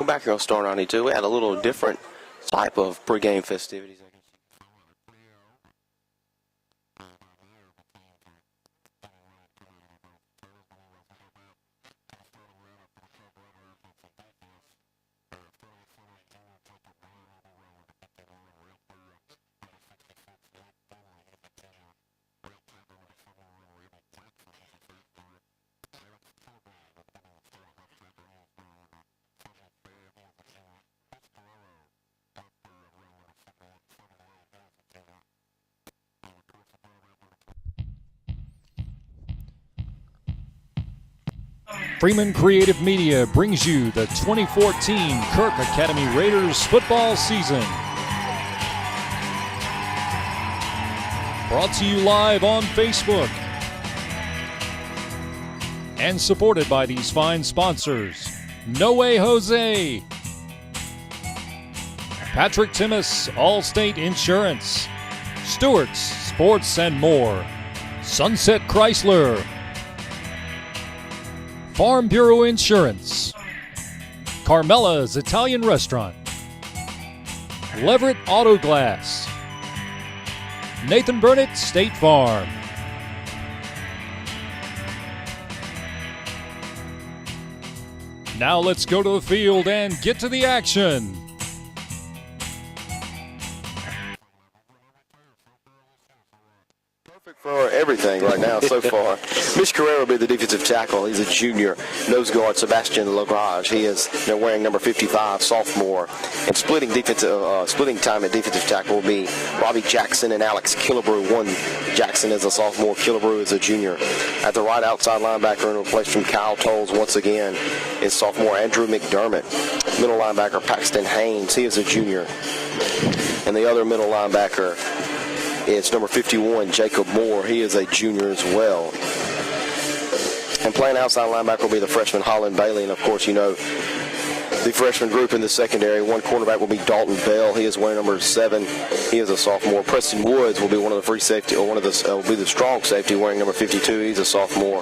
back here on Star 92. We had a little different type of pregame festivities. Freeman Creative Media brings you the 2014 Kirk Academy Raiders football season. Brought to you live on Facebook and supported by these fine sponsors: No Way Jose, Patrick Timmis, Allstate Insurance, Stewart's Sports and More, Sunset Chrysler, Farm Bureau Insurance, Carmela's Italian Restaurant, Leverett Auto Glass, Nathan Burnett State Farm. Now let's go to the field and get to the action. For everything right now so far. Mitch Carrera will be the defensive tackle. He's a junior. Nose guard Sebastian Lagrage. He is wearing number 55, sophomore. And splitting time at defensive tackle will be Robbie Jackson and Alex Killebrew. One Jackson is a sophomore, Killebrew is a junior. At the right outside linebacker, in replace from Kyle Tolles once again, is sophomore Andrew McDermott. Middle linebacker Paxton Haynes. He is a junior. And the other middle linebacker, it's number 51, Jacob Moore. He is a junior as well. And playing outside linebacker will be the freshman Holland Bailey. And, of course, you know, the freshman group in the secondary. One cornerback will be Dalton Bell. He is wearing number 7. He is a sophomore. Preston Woods will be one of the free safety, or will be the strong safety, wearing number 52. He's a sophomore.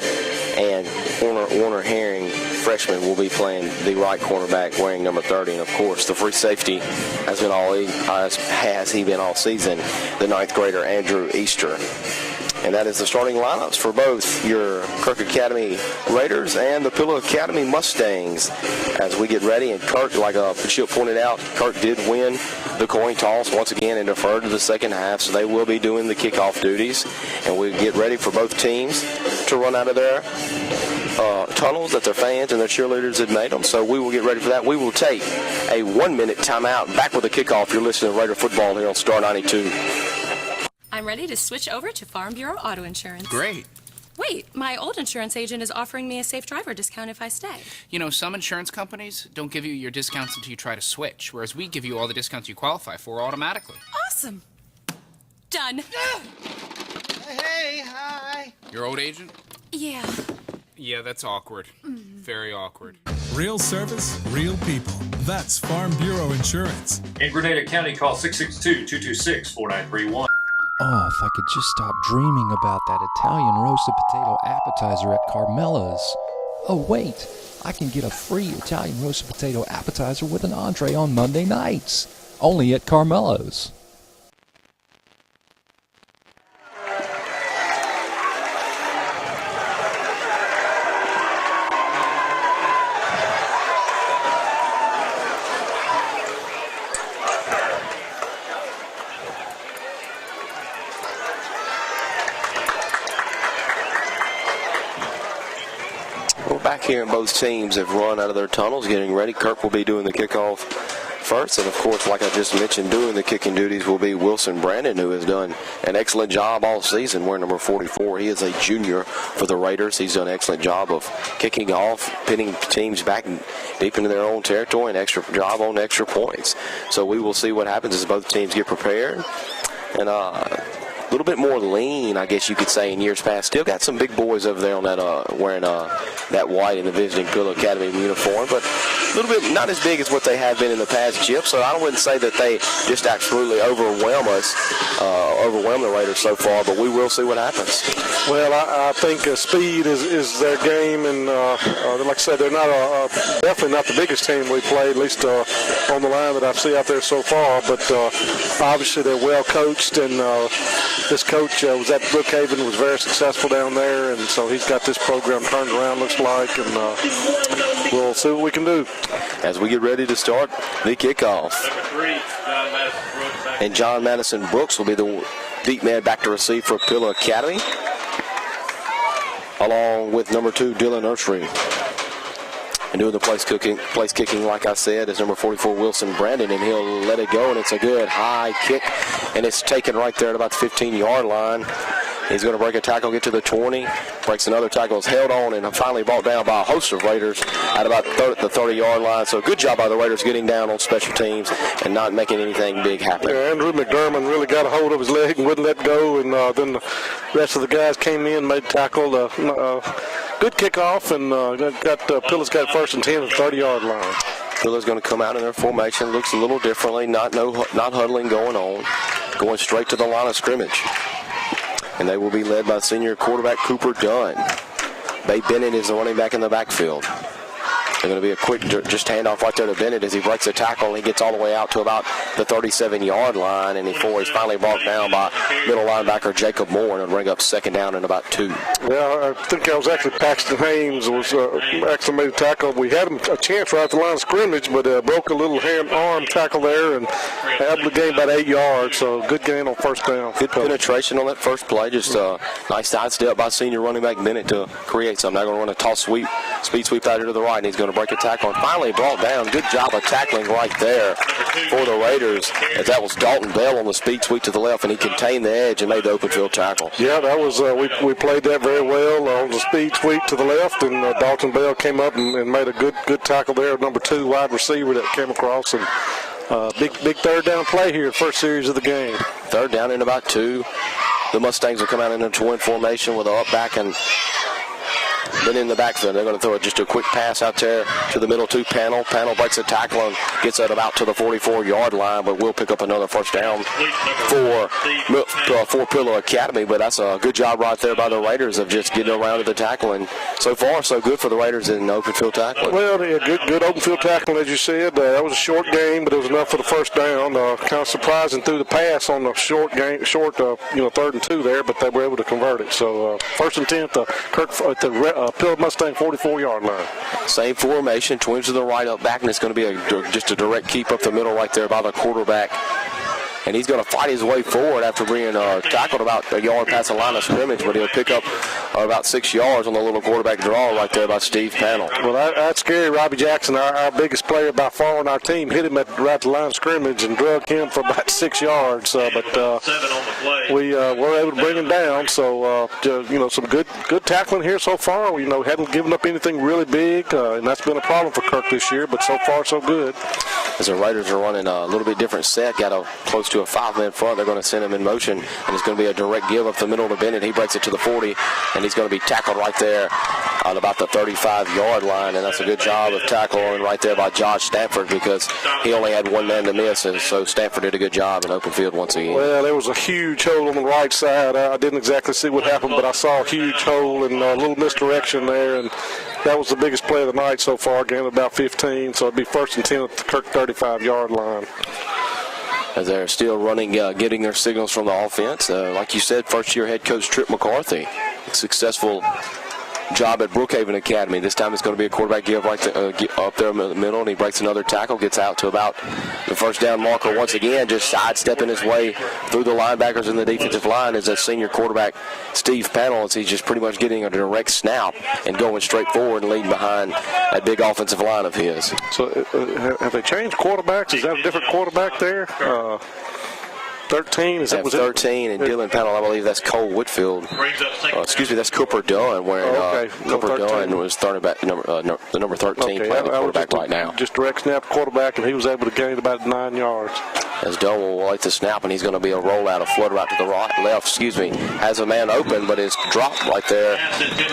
And Warner Herring, freshman, will be playing the right cornerback, wearing number 30. And, of course, the free safety has been all season, the 9th grader Andrew Easter. And that is the starting lineups for both your Kirk Academy Raiders and the Pillow Academy Mustangs as we get ready. And Kirk, like Chip pointed out, Kirk did win the coin toss once again and deferred to the second half, so they will be doing the kickoff duties. And we get ready for both teams to run out of their tunnels that their fans and their cheerleaders had made them. So we will get ready for that. We will take a 1-minute timeout. Back with the kickoff. You're listening to Raider Football here on Star 92. I'm ready to switch over to Farm Bureau Auto Insurance. Great. Wait, my old insurance agent is offering me a safe driver discount if I stay. You know, some insurance companies don't give you your discounts until you try to switch, whereas we give you all the discounts you qualify for automatically. Awesome. Done. Hey, hi. Your old agent? Yeah. Yeah, that's awkward. Very awkward. Real service, real people. That's Farm Bureau Insurance. In Grenada County, call 662-226-4931. Oh, if I could just stop dreaming about that Italian roasted potato appetizer at Carmela's. Oh, wait, I can get a free Italian roasted potato appetizer with an entree on Monday nights. Only at Carmela's. Back here, and both teams have run out of their tunnels, getting ready. Kirk will be doing the kickoff first, and of course, like I just mentioned, doing the kicking duties will be Wilson Brandon, who has done an excellent job all season, wearing number 44. He is a junior for the Raiders. He's done an excellent job of kicking off, pinning teams back deep into their own territory, and extra job on extra points. So we will see what happens as both teams get prepared. And little bit more lean, I guess you could say, in years past. Still got some big boys over there on that wearing that white in the visiting Pillow Academy uniform, but a little bit not as big as what they have been in the past, Chip. So I wouldn't say that they just absolutely overwhelm the Raiders so far, but we will see what happens. Well, I think speed is their game, and like I said, they're not definitely not the biggest team we played, at least on the line that I see out there so far. But obviously they're well coached, and this coach was at Brookhaven, was very successful down there, and so he's got this program turned around, looks like, and we'll see what we can do as we get ready to start the kickoff. And John Madison Brooks will be the deep man back to receive for Pillow Academy, along with number 2 Dylan Urshry. And doing the place kicking, like I said, is number 44 Wilson Brandon, and he'll let it go, and it's a good high kick, and it's taken right there at about the 15-yard line. He's going to break a tackle, get to the 20, breaks another tackle, is held on, and finally brought down by a host of Raiders at about the 30-yard line. So good job by the Raiders getting down on special teams and not making anything big happen. Yeah, Andrew McDermott really got a hold of his leg and wouldn't let go, and then the rest of the guys came in, made tackle. Good kickoff, and Pillow's got first and 10 at the 30-yard line. Pillow's going to come out in their formation. Looks a little differently, not huddling going on, going straight to the line of scrimmage. And they will be led by senior quarterback Cooper Dunn. Bay Bennett is the running back in the backfield. They're going to be a quick just handoff right there to Bennett as he breaks a tackle, and he gets all the way out to about the 37-yard line, and he's finally brought down by middle linebacker Jacob Moore, and it'll bring up second down and about 2. Yeah, I think I was actually Paxton Haynes was actually made a tackle. We had him a chance right at the line of scrimmage, but broke a little arm tackle there and able to gain about 8 yards. So good gain on first down. Good penetration on that first play. Just a nice sidestep by senior running back Bennett to create something. They're going to run a toss sweep, speed sweep out here to the right, and he's going to break a tackle and finally brought down. Good job of tackling right there for the Raiders, as that was Dalton Bell on the speed sweep to the left, and he contained the edge and made the open field tackle. Yeah, that was we played that very well on the speed sweep to the left, and Dalton Bell came up and made a good tackle there. Number 2 wide receiver that came across, and big third down play here, first series of the game. Third down in about 2. The Mustangs will come out in a twin formation with an up back and then in the backfield. They're going to throw just a quick pass out there to the middle 2 Panel. Panel breaks a tackle and gets it about to the 44-yard line, but we'll pick up another first down for Pillow Academy. But that's a good job right there by the Raiders of just getting around to the tackle. And so far, so good for the Raiders in open field tackling. Well, good open field tackling, as you said. That was a short game, but it was enough for the first down. Kind of surprising through the pass on the short third and 2 there, but they were able to convert it. So first and 10 at the Kirk at the Pillow Mustang 44-yard line. Same formation, twins to the right up back, and it's going to be just a direct keep up the middle right there by the quarterback. And he's going to fight his way forward after being tackled about a yard past the line of scrimmage, but he'll pick up about 6 yards on the little quarterback draw right there by Steve Panel. Well, that's scary. Robbie Jackson, our biggest player by far on our team, hit him right at the line of scrimmage and drug him for about 6 yards. But we were able to bring him down. So, some good tackling here so far. We hadn't given up anything really big, and that's been a problem for Kirk this year, but so far so good. As the Raiders are running a little bit different set, got a close to a 5-man front, they're going to send him in motion, and it's going to be a direct give up the middle to Bennett. He breaks it to the 40, and he's going to be tackled right there on about the 35-yard line, and that's a good job of tackling right there by Josh Stanford, because he only had one man to miss, and so Stanford did a good job in open field once again. Well, there was a huge hole on the right side. I didn't exactly see what happened, but I saw a huge hole and a little misdirection there, and that was the biggest play of the night so far, gained about 15, so it'd be first and 10 at the Kirk 35-yard line. As they're still running, getting their signals from the offense. Like you said, first-year head coach Trip McCarthy, successful job at Brookhaven Academy. This time it's going to be a quarterback give right up there in the middle, and he breaks another tackle, gets out to about the first down marker once again, just sidestepping his way through the linebackers in the defensive line as a senior quarterback, Steve Panel, as he's just pretty much getting a direct snap and going straight forward and leading behind that big offensive line of his. So have they changed quarterbacks? Is that a different quarterback there? 13, is that was 13, and Dylan Panel, I believe that's Cole Whitfield. That's Cooper Dunn, wearing Cooper Dunn was starting back the number 13, playing the quarterback right now. Just direct snap quarterback, and he was able to gain about 9 yards. As Dunn will await the snap, and he's going to be a rollout, a flood right to the left, has a man open, but is dropped right there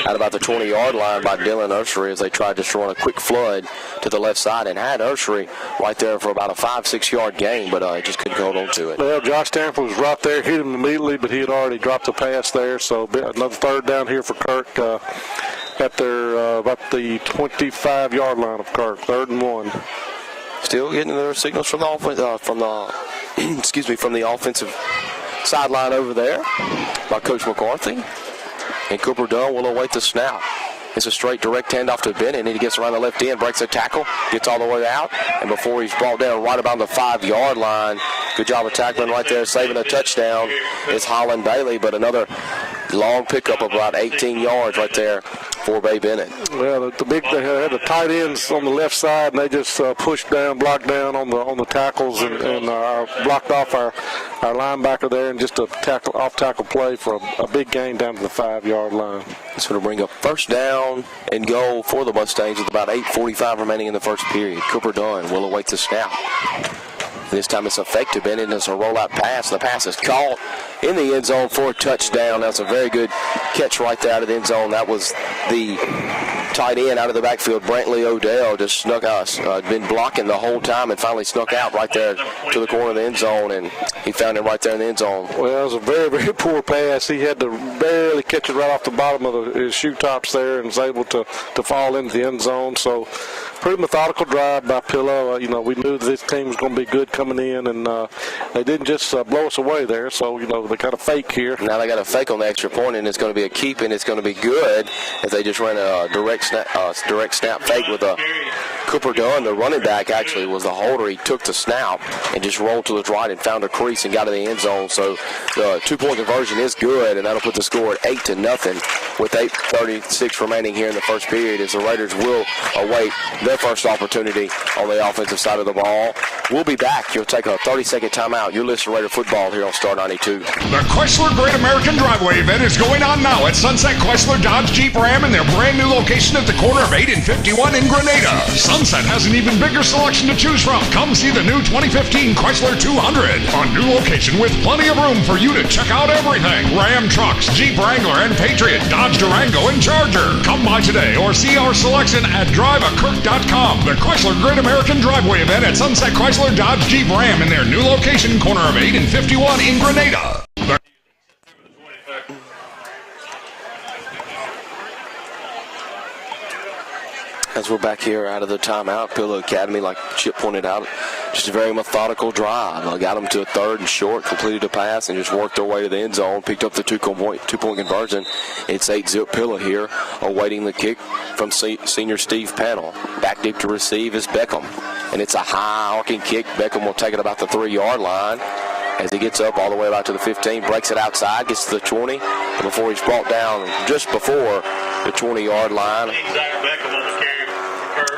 at about the 20-yard line by Dylan Urshery as they tried to run a quick flood to the left side and had Urshery right there for about a 5-6 yard gain, but just couldn't hold on to it. Well, Josh Stanford was right there, hit him immediately, but he had already dropped the pass there, so another third down here for Kirk at their about the 25-yard line of Kirk, 3rd and 1. Still getting their signals from the from the offensive sideline over there by Coach McCarthy. And Cooper Dunn will await the snap. It's a straight direct handoff to Bennett, and he gets around the left end, breaks a tackle, gets all the way out, and before he's brought down right about the 5-yard line, good job of tackling right there, saving a touchdown, is Holland Bailey, but another long pickup of about 18 yards right there for Bay Bennett. Well, they had the tight ends on the left side, and they just pushed down, blocked down on the tackles, and blocked off our linebacker there, and just a off-tackle play for a big gain down to the 5-yard line. It's going to bring up first down and goal for the Mustangs with about 8:45 remaining in the first period. Cooper Dunn will await the snap. This time it's effective, and it's a rollout pass. The pass is caught in the end zone for a touchdown. That's a very good catch right there out of the end zone. That was the tight end out of the backfield, Brantley Odell, just snuck out. Been blocking the whole time and finally snuck out right there to the corner of the end zone, and he found him right there in the end zone. Well, it was a very, very poor pass. He had to barely catch it right off the bottom of his shoe tops there and was able to fall into the end zone. So pretty methodical drive by Pillow. We knew this team was going to be good coming in, and they didn't just blow us away there. So, they got a fake here. Now they got a fake on the extra point, and it's going to be a keep, and it's going to be good if they just ran a direct snap fake with a Cooper Dunn. The running back actually was the holder. He took the snap and just rolled to his right and found a crease and got in the end zone. So the 2-point conversion is good, and that'll put the score at 8-0 with 8:36 remaining here in the first period as the Raiders will await their first opportunity on the offensive side of the ball. We'll be back. You'll take a 30-second timeout. You're listening to Raider Football here on Star 92. The Chrysler Great American Driveway event is going on now at Sunset Chrysler Dodge Jeep Ram in their brand new location at the corner of 8 and 51 in Grenada. Sunset has an even bigger selection to choose from. Come see the new 2015 Chrysler 200. A new location with plenty of room for you to check out everything. Ram trucks, Jeep Wrangler and Patriot, Dodge Durango and Charger. Come by today or see our selection at driveakirk.com. The Chrysler Great American Driveway event at Sunset Chrysler Dodge Jeep Ram in their new location, corner of 8 and 51 in Grenada. As we're back here out of the timeout, Pillow Academy, like Chip pointed out, just a very methodical drive. Got them to a 3rd and short, completed a pass, and just worked their way to the end zone, picked up the two-point conversion. It's 8-zip Pillow here, awaiting the kick from senior Steve Panel. Back deep to receive is Beckham, and it's a high arcing kick. Beckham will take it about the 3-yard line as he gets up all the way about to the 15, breaks it outside, gets to the 20, and before he's brought down just before the 20-yard line.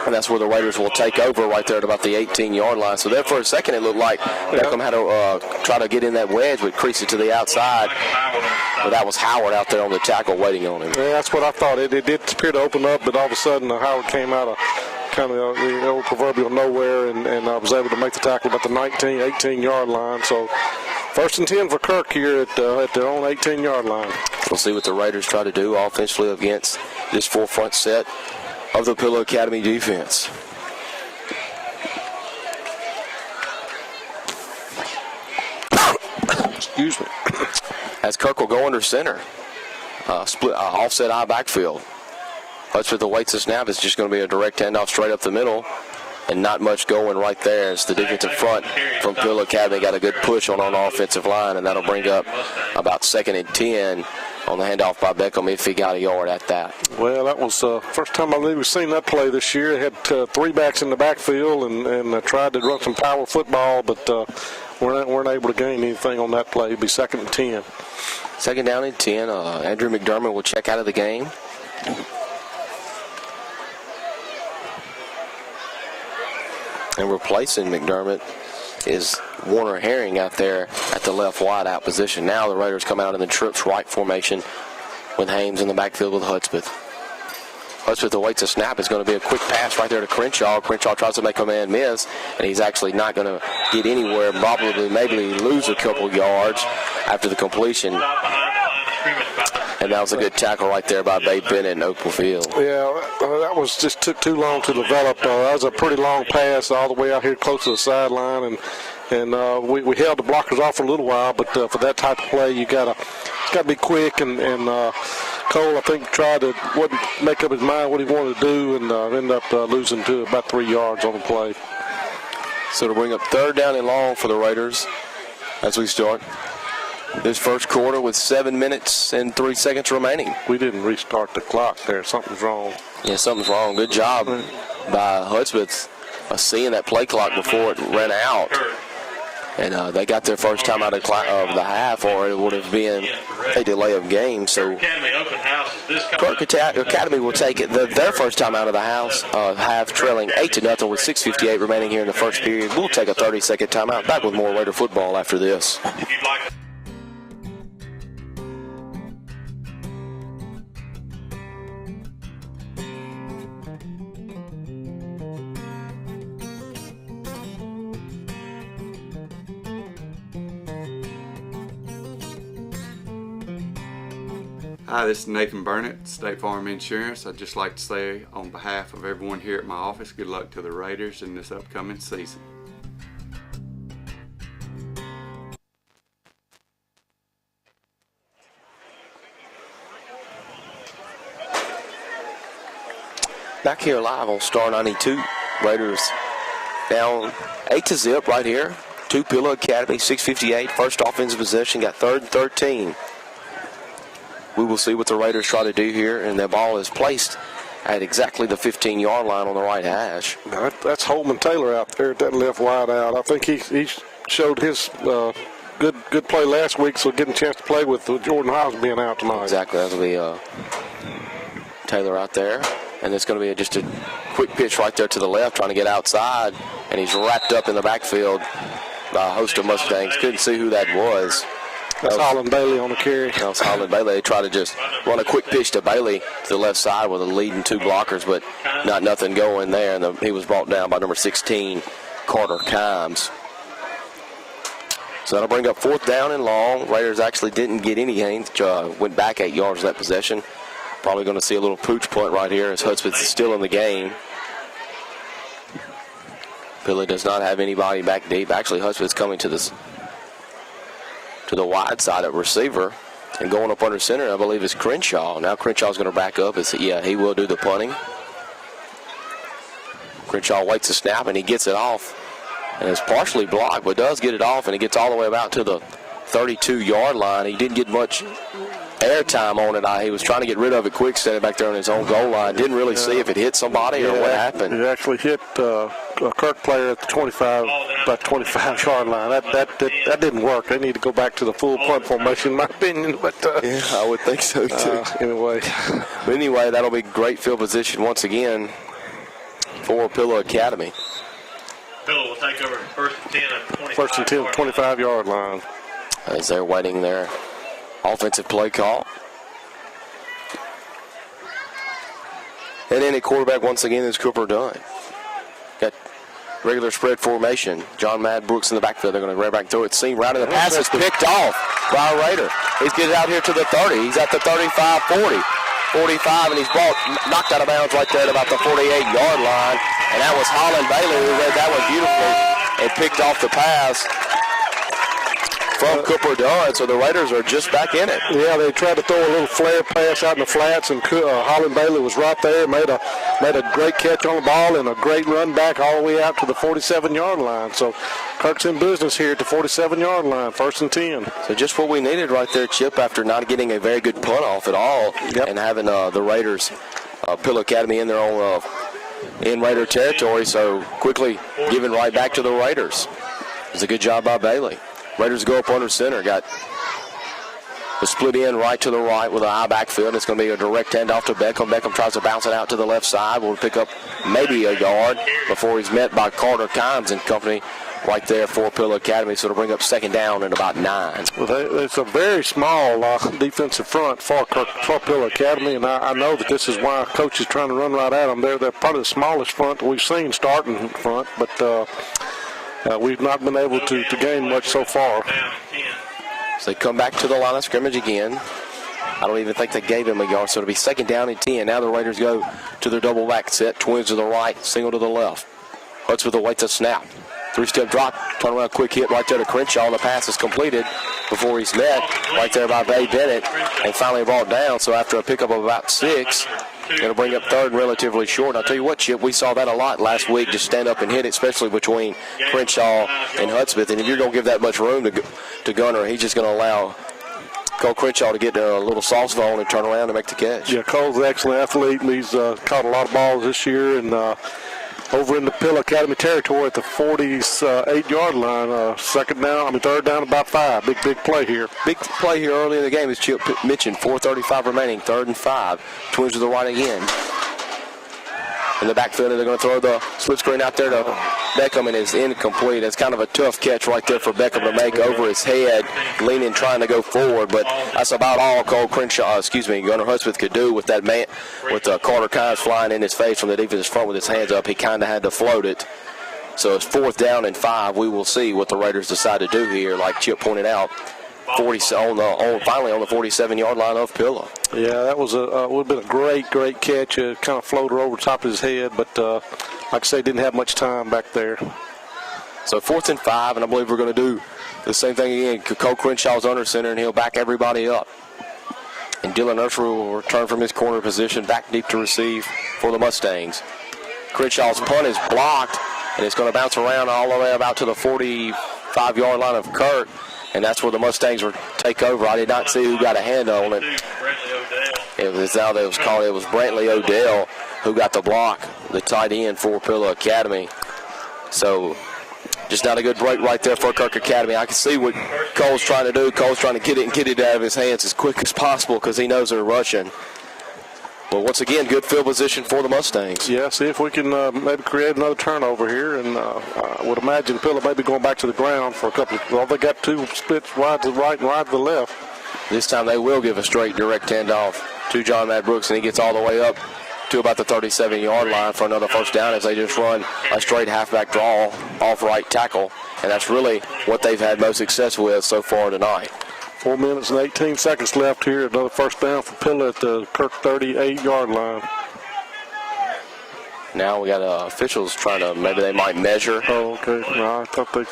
And that's where the Raiders will take over right there at about the 18-yard line. So there for a second it looked like Beckham had to try to get in that wedge, but crease it to the outside. But that was Howard out there on the tackle waiting on him. Yeah, that's what I thought. It did appear to open up, but all of a sudden Howard came out of kind of the old proverbial nowhere, and I was able to make the tackle about the 18-yard line. So 1st and 10 for Kirk here at their own 18-yard line. We'll see what the Raiders try to do offensively against this full-front set of the Pillow Academy defense. Excuse me. As Kirk will go under center. Split offset eye backfield. Hudspeth awaits the snap. It's just going to be a direct handoff straight up the middle. And not much going right there as the defensive front from Pillow Academy got a good push on an offensive line, and that'll bring up about 2nd and 10 on the handoff by Beckham if he got a yard at that. Well, that was the first time I believe we've seen that play this year. They had 3 backs in the backfield and tried to run some power football, but weren't able to gain anything on that play. It'd be 2nd and 10. 2nd down and 10. Andrew McDermott will check out of the game. And replacing McDermott is Warner Herring out there at the left wide out position. Now the Raiders come out in the trips right formation with Hames in the backfield with Hudspeth. Hudspeth awaits a snap. It's going to be a quick pass right there to Crenshaw. Crenshaw tries to make a man miss, and he's actually not going to get anywhere. Probably maybe lose a couple yards after the completion. And that was a good tackle right there by Babe Bennett in Oakville Field. Yeah, that was just took too long to develop. That was a pretty long pass all the way out here close to the sideline, and we held the blockers off for a little while. But for that type of play, you gotta be quick. And Cole, I think, wouldn't make up his mind what he wanted to do, and ended up losing to about 3 yards on the play. So to bring up 3rd down and long for the Raiders as we start this first quarter with 7 minutes and 3 seconds remaining. We didn't restart the clock there. Something's wrong. Yeah, something's wrong. Good job by Hudspeth seeing that play clock before it ran out. And they got their first time out of the half, or it would have been a delay of game. So Kirk Academy will take it their first time out of the half, trailing 8-0 with 6:58 remaining here in the first period. We'll take a 30-second timeout. Back with more Raider football after this. Hi, this is Nathan Burnett, State Farm Insurance. I'd just like to say on behalf of everyone here at my office, good luck to the Raiders in this upcoming season. Back here live on Star 92. Raiders down 8-0 right here. Tupelo Academy, 6:58. First offensive possession, got 3rd and 13. We will see what the Raiders try to do here, and the ball is placed at exactly the 15-yard line on the right hash. That's Holman Taylor out there at that left wide out. I think he showed his good play last week, so getting a chance to play with Jordan Hobbs being out tonight. Exactly. That'll be Taylor out there. And it's going to be just a quick pitch right there to the left, trying to get outside, and he's wrapped up in the backfield by a host of Mustangs. Couldn't see who that was. That's Holland Bailey on the carry. That was Holland Bailey. They tried to just run a quick pitch to Bailey to the left side with a leading 2 blockers, but nothing going there. And he was brought down by number 16, Carter Kimes. So that'll bring up 4th down and long. Raiders actually didn't get any gains. Went back 8 yards of that possession. Probably going to see a little pooch punt right here as Hudspeth is still in the game. Billy does not have anybody back deep. Actually, Hudspeth's coming to the wide side of receiver, and going up under center, I believe, is Crenshaw. Now Crenshaw's going to back up. He will do the punting. Crenshaw waits the snap, and he gets it off. And it's partially blocked, but does get it off, and he gets all the way about to the 32-yard line. He didn't get much airtime on it. He was trying to get rid of it quick, standing back there on his own goal line. Didn't really see if it hit somebody or what happened. It actually hit a Kirk player at the 25-yard line. That didn't work. They need to go back to the full punt formation, in my opinion. But yeah, I would think so too. Anyway, that'll be great field position once again for Pillow Academy. Pillow will take over first and 10 at the 25. First and 10, 25-yard line. As they're waiting their offensive play call. And then at quarterback once again is Cooper Dunn. Got regular spread formation. John Madbrooks in the backfield. They're going to right back through it. Seam right in the pass is picked off by a Raider. He's getting out here to the 30. He's at the 35, 40, 45, and he's knocked out of bounds right there at about the 48-yard line. And that was Holland Bailey who read that one beautifully and picked off the pass from Cooper Dunn, so the Raiders are just back in it. Yeah, they tried to throw a little flare pass out in the flats, and Holland Bailey was right there, made a great catch on the ball and a great run back all the way out to the 47-yard line. So Kirk's in business here at the 47-yard line, first and 10. So just what we needed right there, Chip, after not getting a very good punt off at all, and having the Raiders, Pillow Academy in their own in Raider territory, so quickly giving right back to the Raiders. It was a good job by Bailey. Raiders go up under center. Got the split in right to the right with an eye backfield. It's going to be a direct handoff to Beckham. Beckham tries to bounce it out to the left side. Will pick up maybe a yard before he's met by Carter Kimes and company right there for Pillow Academy, so it'll bring up second down and about 9. Well, it's a very small defensive front for Pillow Academy, and I know that this is why Coach is trying to run right at them. They're probably the smallest front that we've seen starting front, but we've not been able to gain much so far. So they come back to the line of scrimmage again. I don't even think they gave him a yard, so it'll be second down and 10. Now the Raiders go to their double back set. Twins to the right, single to the left. Hudspeth awaits a snap. 3-step drop, turn around, quick hit right there to Crenshaw. The pass is completed before he's met right there by Bay Bennett and finally brought down. So after a pickup of about 6, it'll bring up third and relatively short. I'll tell you what, Chip, we saw that a lot last week, just stand up and hit it, especially between Crenshaw and Hudspeth. And if you're going to give that much room to Gunner, he's just going to allow Cole Crenshaw to get a little sauce zone and turn around and make the catch. Yeah, Cole's an excellent athlete, and he's caught a lot of balls this year. And over in the Pillow Academy territory at the 48-yard line, third down about 5. Big play here. Big play here early in the game, as Chip mentioned. 4:35 remaining, 3rd and 5. Twins to the right again. In the backfield, they're going to throw the split screen out there to Beckham, and it's incomplete. It's kind of a tough catch right there for Beckham to make over his head, leaning, trying to go forward. But that's about all Gunner Hudspeth could do with that man, with Carter Kynes flying in his face from the defensive front with his hands up. He kind of had to float it. So it's 4th down and 5. We will see what the Raiders decide to do here, like Chip pointed out. Finally on the 47-yard line of Pillow. Yeah, that was would have been a great catch. It kind of floated over the top of his head, but like I say, didn't have much time back there. So 4th and 5, and I believe we're going to do the same thing again. Cole Crenshaw's under center, and he'll back everybody up. And Dylan Ursher will return from his corner position back deep to receive for the Mustangs. Crenshaw's punt is blocked, and it's going to bounce around all the way about to the 45-yard line of Kirk. And that's where the Mustangs will take over. I did not see who got a hand on it. It was Brantley Odell who got the block, the tight end for Pillow Academy. So just not a good break right there for Kirk Academy. I can see what Cole's trying to do. Cole's trying to get it out of his hands as quick as possible because he knows they're rushing. But once again, good field position for the Mustangs. Yeah, see if we can maybe create another turnover here. And I would imagine Pillow may be going back to the ground for a couple of – well, they got 2 splits, wide to the right and wide to the left. This time they will give a straight direct handoff to John Matt Brooks, and he gets all the way up to about the 37-yard line for another first down as they just run a straight halfback draw off right tackle. And that's really what they've had most success with so far tonight. 4 minutes and 18 seconds left here. Another first down for Pillow at the Kirk 38-yard line. Now we got officials trying to, maybe they might measure. Oh, okay. No, I thought the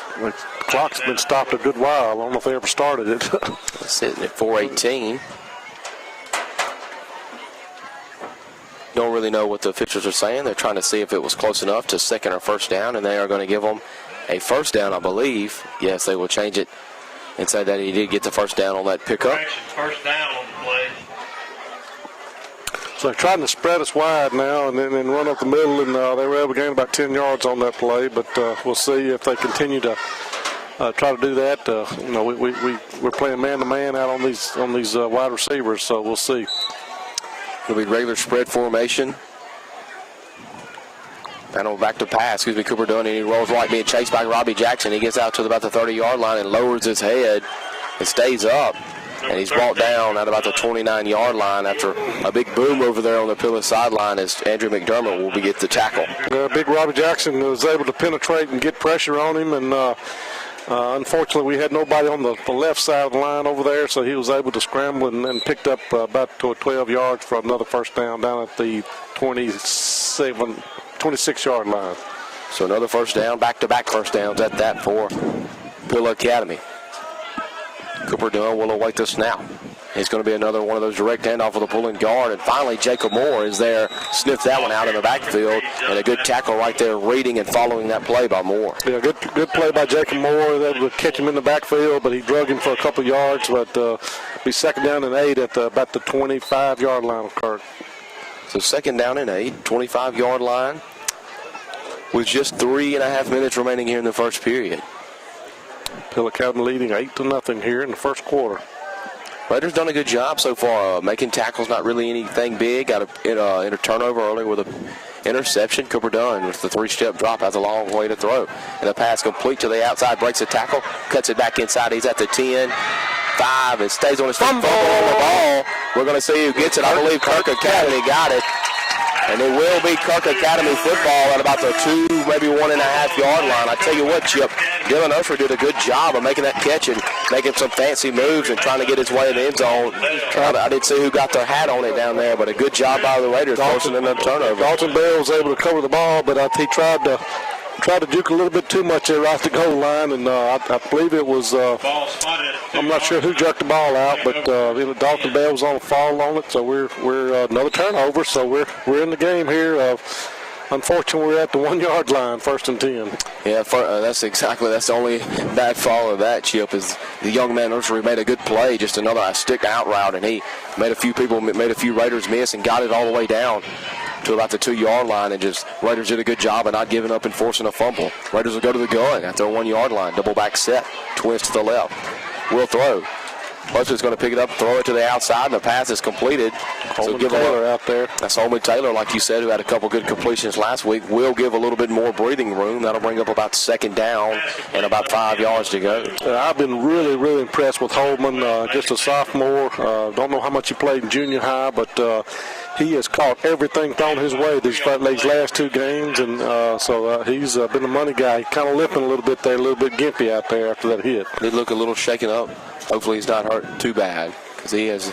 clock's been stopped a good while. I don't know if they ever started it. It's sitting at 4:18. Don't really know what the officials are saying. They're trying to see if it was close enough to second or first down, and they are going to give them a first down, I believe. Yes, they will change it and say that he did get the first down on that pickup. First down on the play. So they're trying to spread us wide now and then run up the middle, and they were able to gain about 10 yards on that play. But we'll see if they continue to try to do that. We're playing man-to-man out on these wide receivers, so we'll see. It'll be regular spread formation. And back to pass. Cooper Dunn, and he rolls right, being chased by Robbie Jackson. He gets out to about the 30-yard line and lowers his head and stays up. And he's brought down at about the 29-yard line after a big boom over there on the Pillow sideline as Andrew McDermott will get the tackle. Big Robbie Jackson was able to penetrate and get pressure on him, and unfortunately we had nobody on the left side of the line over there, so he was able to scramble and picked up about 12 yards for another first down at the 26-yard line. So another first down, back-to-back first downs at that for Pillow Academy. Cooper Dunn will await the snap. It's going to be another one of those direct handoff with a pulling guard. And finally, Jacob Moore is there. Sniffed that one out in the backfield. And a good tackle right there, reading and following that play by Moore. Yeah, good play by Jacob Moore. They were able to catch him in the backfield, but he drug him for a couple yards. But be second down and 8 at about the 25-yard line of Kirk. So second down and 8, 25-yard line, with just 3.5 minutes remaining here in the first period. Pillow Academy leading 8-0 here in the first quarter. Raiders done a good job so far, making tackles, not really anything big. Got a turnover early with an interception. Cooper Dunn with the 3-step drop has a long way to throw. And the pass complete to the outside, breaks a tackle, cuts it back inside. He's at the 10, 5. It stays on his feet. Fumble on the ball. We're going to see who gets it. I believe Kirk Academy got it. And it will be Kirk Academy football at about the 2, maybe 1.5 yard line. I tell you what, Chip, Dylan Usher did a good job of making that catch and making some fancy moves and trying to get his way in the end zone. I didn't see who got their hat on it down there, but a good job by the Raiders forcing in a turnover. Dalton Bell was able to cover the ball, but he tried to juke a little bit too much there right at the goal line, and I believe it was, I'm not sure who jerked the ball out, but Dalton Bell was on the fall on it, so we're another turnover, so we're in the game here. Unfortunately, we're at the 1 yard line, 1st and 10. Yeah, that's the only bad fall of that, Chip, is the young man Nursery made a good play, just another stick out route, and he made a few Raiders miss and got it all the way down to about the 2 yard line, and just Raiders did a good job of not giving up and forcing a fumble. Raiders will go to the gun at their 1 yard line, double back set, twist to the left. Will throw. Buster's going to pick it up, throw it to the outside, and the pass is completed. Holman Taylor out there. That's Holman Taylor, like you said, who had a couple good completions last week. Will give a little bit more breathing room. That'll bring up about 2nd down and about 5 yards to go. I've been really, really impressed with Holman, just a sophomore. Don't know how much he played in junior high, but he has caught everything thrown his way these last 2 games, and so he's been a money guy. He's kind of limping a little bit there, a little bit gimpy out there after that hit. He look a little shaken up. Hopefully he's not hurt too bad, because he has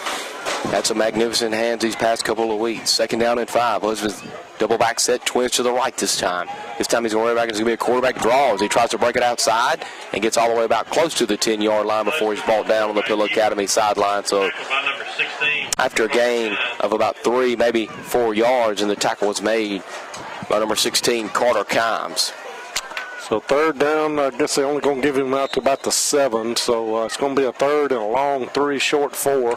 had some magnificent hands these past couple of weeks. 2nd down and 5. Elizabeth double back set, twins to the right this time. This time he's going to worry about it's going to be a quarterback draw as he tries to break it outside and gets all the way about close to the 10 yard line before he's brought down on the Pillow Academy sideline. So after a gain of about 3, maybe 4 yards, and the tackle was made by number 16, Carter Kimes. So 3rd down, I guess they're only going to give him out to about the 7. So it's going to be a 3rd and a long 3, short 4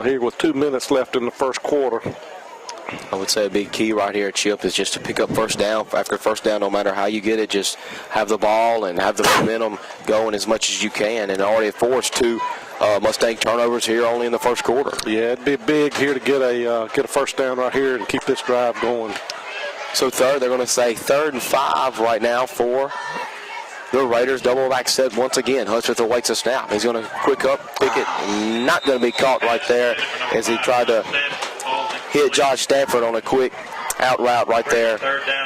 here with 2 minutes left in the first quarter. I would say a big key right here, Chip, is just to pick up first down. After first down, no matter how you get it, just have the ball and have the momentum going as much as you can. And already forced 2 Mustang turnovers here only in the first quarter. Yeah, it'd be big here to get a first down right here and keep this drive going. So they're going to say 3rd and 5 right now for the Raiders. Double back set once again. Hutchins awaits a snap. He's going to quick up, pick it. Not going to be caught right there as he tried to hit Josh Stanford on a quick out route right there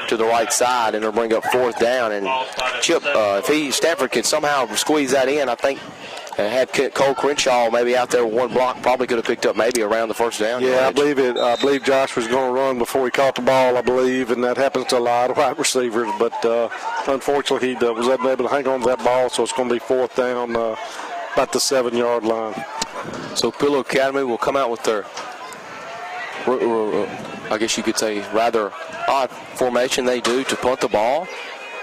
to the right side, and it'll bring up 4th down. And Chip, if Stanford can somehow squeeze that in, I think had Cole Crenshaw maybe out there with 1 block, probably could have picked up maybe around the 1st down. Yeah, I believe Josh was going to run before he caught the ball, I believe, and that happens to a lot of wide receivers. But unfortunately, he was able to hang on to that ball, so it's going to be 4th down about the 7 yard line. So Pillow Academy will come out with their, I guess you could say, rather odd formation they do to punt the ball.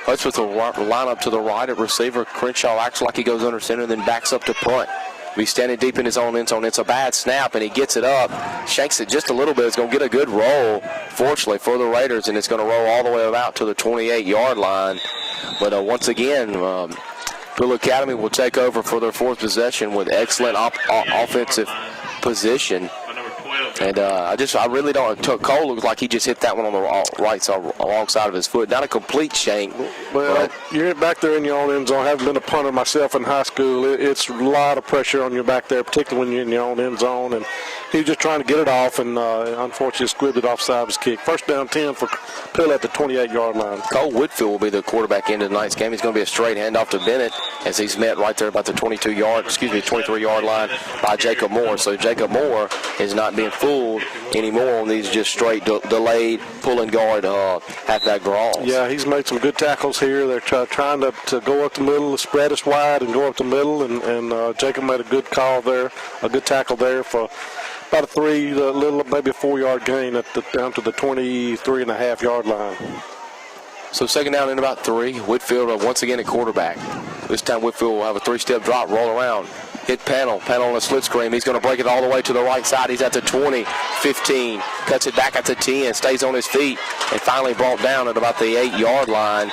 Hutch with the lineup to the right at receiver. Crenshaw acts like he goes under center, then backs up to punt. He's standing deep in his own end zone. It's a bad snap, and he gets it up, shanks it just a little bit. It's going to get a good roll, fortunately, for the Raiders, and it's going to roll all the way about to the 28-yard line. But once again, Pillow Academy will take over for their 4th possession with excellent offensive position. And I really don't. Cole looks like he just hit that one on the right side, alongside of his foot. Not a complete shank. Well, you're back there in your own end zone. I haven't been a punter myself in high school. It's a lot of pressure on you back there, particularly when you're in your own end zone. And he was just trying to get it off, and unfortunately squibbed it offside of his kick. 1st down 10 for Pill at the 28-yard line. Cole Whitfield will be the quarterback into tonight's game. He's going to be a straight handoff to Bennett as he's met right there about the 23-yard line by Jacob Moore. So Jacob Moore is not being fooled anymore on these just straight delayed pulling guard halfback draws. Yeah, he's made some good tackles here. They're trying to go up the middle, spread us wide, and go up the middle. And Jacob made a good call there, a good tackle there for about a 3, maybe a 4-yard gain down to the 23.5 yard line. So 2nd down and about 3. Whitfield once again at quarterback. This time Whitfield will have a 3-step drop, roll around. Hit Panel on a split screen. He's going to break it all the way to the right side. He's at the 20, 15, cuts it back at the 10, stays on his feet, and finally brought down at about the 8-yard line.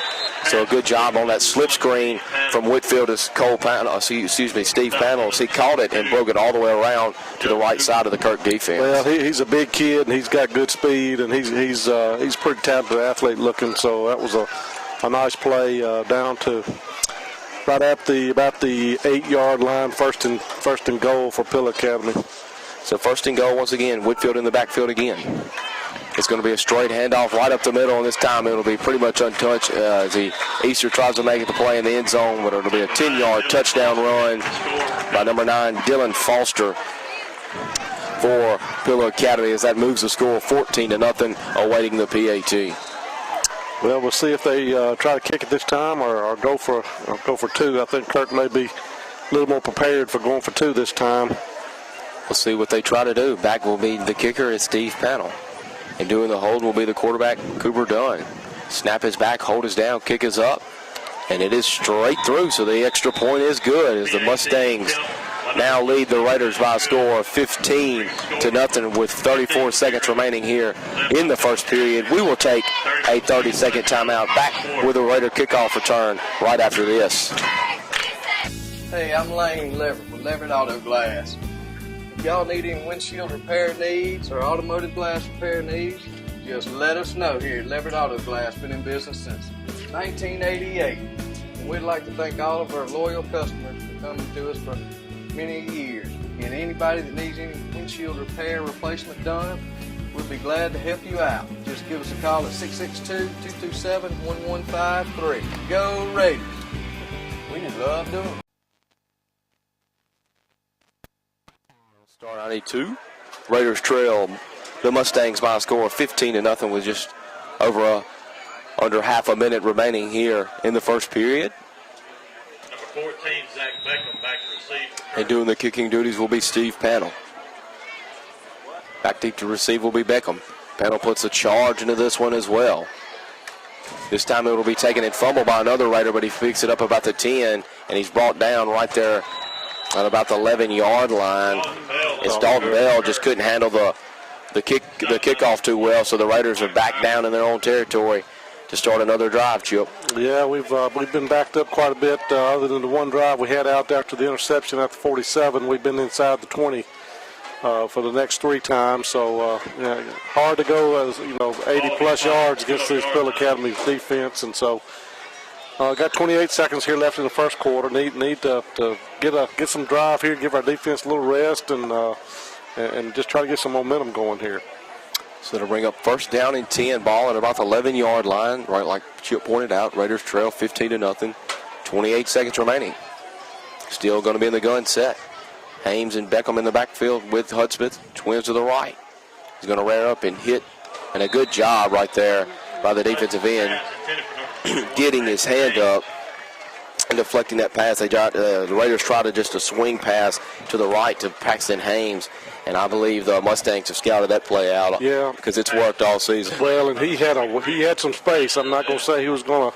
So a good job on that slip screen from Whitfield as Steve Panels. He caught it and broke it all the way around to the right side of the Kirk defense. Well, he's a big kid and he's got good speed and he's pretty talented athlete looking. So that was a nice play down to right at about the 8-yard line, first and goal for Pill Academy. So first and goal once again. Whitfield in the backfield again. It's going to be a straight handoff right up the middle, and this time it'll be pretty much untouched as the Easter tries to make the play in the end zone, but it'll be a 10-yard touchdown run by number 9, Dylan Foster, for Pillow Academy as that moves the score 14-0, awaiting the PAT. Well, we'll see if they try to kick it this time or go for two. I think Kirk may be a little more prepared for going for two this time. We'll see what they try to do. Back will be the kicker is Steve Panel. And doing the hold will be the quarterback, Cooper Dunn. Snap is back, hold is down, kick is up. And it is straight through, so the extra point is good as the Mustangs now lead the Raiders by a score of 15-0 with 34 seconds remaining here in the first period. We will take a 30-second timeout. Back with a Raider kickoff return right after this. Hey, I'm Lane Leverett with Leverett Auto Glass. If y'all need any windshield repair needs or automotive glass repair needs, just let us know here at Leverett Auto Glass. Been in business since 1988. And we'd like to thank all of our loyal customers for coming to us for many years. And anybody that needs any windshield repair replacement done, we'll be glad to help you out. Just give us a call at 662-227-1153. Go Raiders! We just love doing it. Star 92. Raiders trail the Mustangs by a score of 15-0 with just under half a minute remaining here in the first period. Number 14, Zach Beckham, back to receive. And doing the kicking duties will be Steve Panel. Back deep to receive will be Beckham. Panel puts a charge into this one as well. This time it will be taken and fumbled by another Raider, but he picks it up about the 10, and he's brought down right there at about the 11-yard line. It's Dalton Bell just couldn't handle the kickoff too well, so the Raiders are back down in their own territory to start another drive, Chip. Yeah, we've been backed up quite a bit. Other than the one drive we had out after the interception at the 47, we've been inside the 20 for the next 3 times. So hard to go, 80-plus yards against this Pill Academy defense, and so. Got 28 seconds here left in the first quarter. Need to get some drive here, give our defense a little rest, and just try to get some momentum going here. So it'll bring up first down and 10, ball at about the 11-yard line, right like Chip pointed out. Raiders trail 15-0. 28 seconds remaining. Still going to be in the gun set. Hames and Beckham in the backfield with Hudspeth. Twins to the right. He's going to rear up and hit, and a good job right there by the defensive end, getting his hand up and deflecting that pass. The Raiders tried just a swing pass to the right to Paxton Hames, and I believe the Mustangs have scouted that play out. Yeah, because it's worked all season. Well, and he had some space. I'm not going to say he was going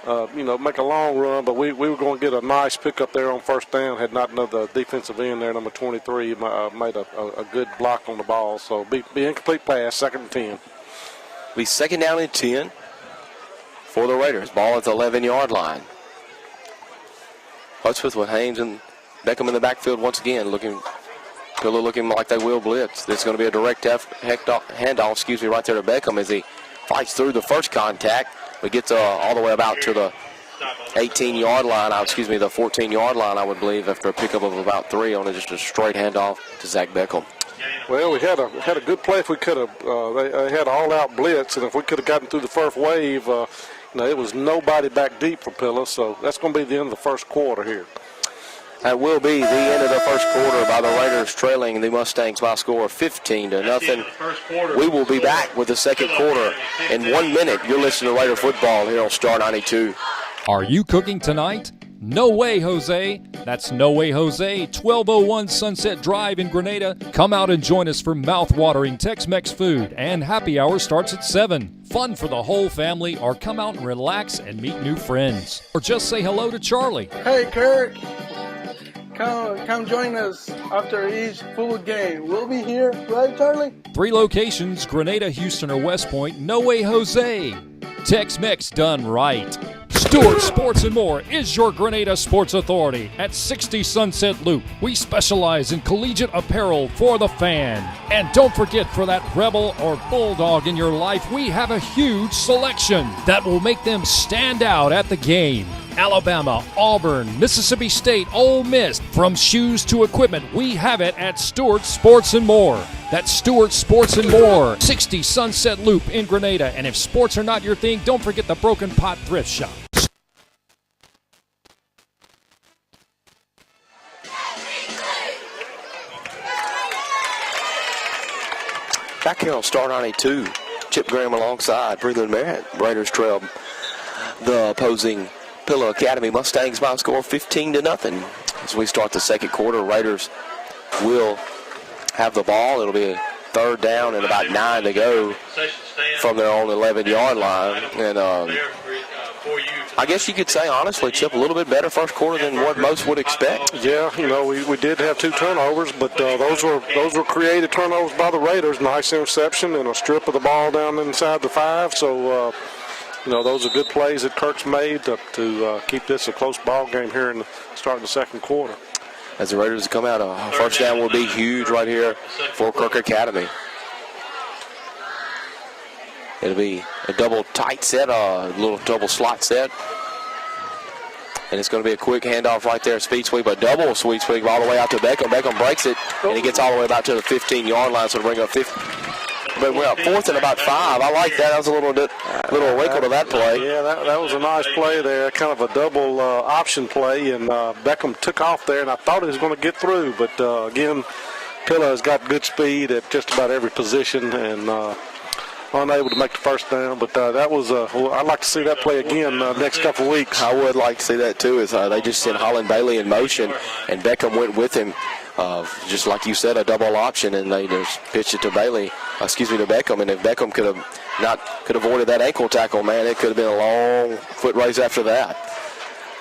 to make a long run, but we were going to get a nice pickup there on first down. Had not known the defensive end there, number 23, made a good block on the ball. So be incomplete pass, 2nd and 10. Be 2nd down and 10 for the Raiders. Ball at the 11-yard line. Hudspeth with Hames and Beckham in the backfield once again, looking like they will blitz. There's going to be a direct handoff, right there to Beckham as he fights through the first contact, but gets all the way about to the 18-yard line, the 14-yard line, I would believe, after a pickup of about 3 on just a straight handoff to Zach Beckham. Well, we had a good play if we could have. They had an all-out blitz, and if we could have gotten through the first wave, it was nobody back deep for Pillow, so that's going to be the end of the first quarter here. That will be the end of the first quarter by the Raiders trailing the Mustangs by a score of 15-0. We will be back with the second quarter in 1 minute. You're listening to Raider football here on Star 92. Are you cooking tonight? No way, Jose. That's No Way Jose, 1201 Sunset Drive in Grenada. Come out and join us for mouth-watering Tex-Mex food, and happy hour starts at 7. Fun for the whole family, or come out and relax and meet new friends. Or just say hello to Charlie. Hey, Kirk. Come join us after each food game. We'll be here, right, Charlie? 3 locations, Grenada, Houston, or West Point. No Way Jose. Tex-Mex done right. Stewart Sports and More is your Grenada sports authority at 60 Sunset Loop. We specialize in collegiate apparel for the fan. And don't forget, for that Rebel or Bulldog in your life, we have a huge selection that will make them stand out at the game. Alabama, Auburn, Mississippi State, Ole Miss, from shoes to equipment, we have it at Stewart Sports and More. That's Stewart Sports and More, 60 Sunset Loop in Grenada. And if sports are not your thing, don't forget the Broken Pot Thrift Shop. Back here on Star 92, Chip Graham alongside Breland Merritt. Raiders trail the opposing Pillow Academy Mustangs by a score of 15-0. As we start the second quarter, Raiders will have the ball. It'll be a third down and about 9 to go from their own 11-yard line. And I guess you could say, honestly, Chip, a little bit better first quarter than what most would expect. Yeah, we did have 2 turnovers, but those were created turnovers by the Raiders. Nice interception and a strip of the ball down inside the 5. So, those are good plays that Kirk's made to keep this a close ball game here in the start of the second quarter. As the Raiders come out, a first down will be huge right here for Kirk Academy. It'll be a double tight set, a little double slot set. And it's going to be a quick handoff right there, speed sweep, a double sweep sweep all the way out to Beckham. Beckham breaks it, and he gets all the way about to the 15-yard line, so to bring up 50. But we're up 4th and about 5. I like that. That was a little wrinkle to that play. Yeah, that was a nice play there, kind of a double option play, and Beckham took off there, and I thought he was going to get through. But, again, Pillow has got good speed at just about every position and unable to make the first down. But that was I'd like to see that play again next couple of weeks. I would like to see that, too, as they just sent Holland Bailey in motion, and Beckham went with him. Just like you said, a double option, and they just pitched it to Beckham. And if Beckham could avoided that ankle tackle, man, it could have been a long foot race after that.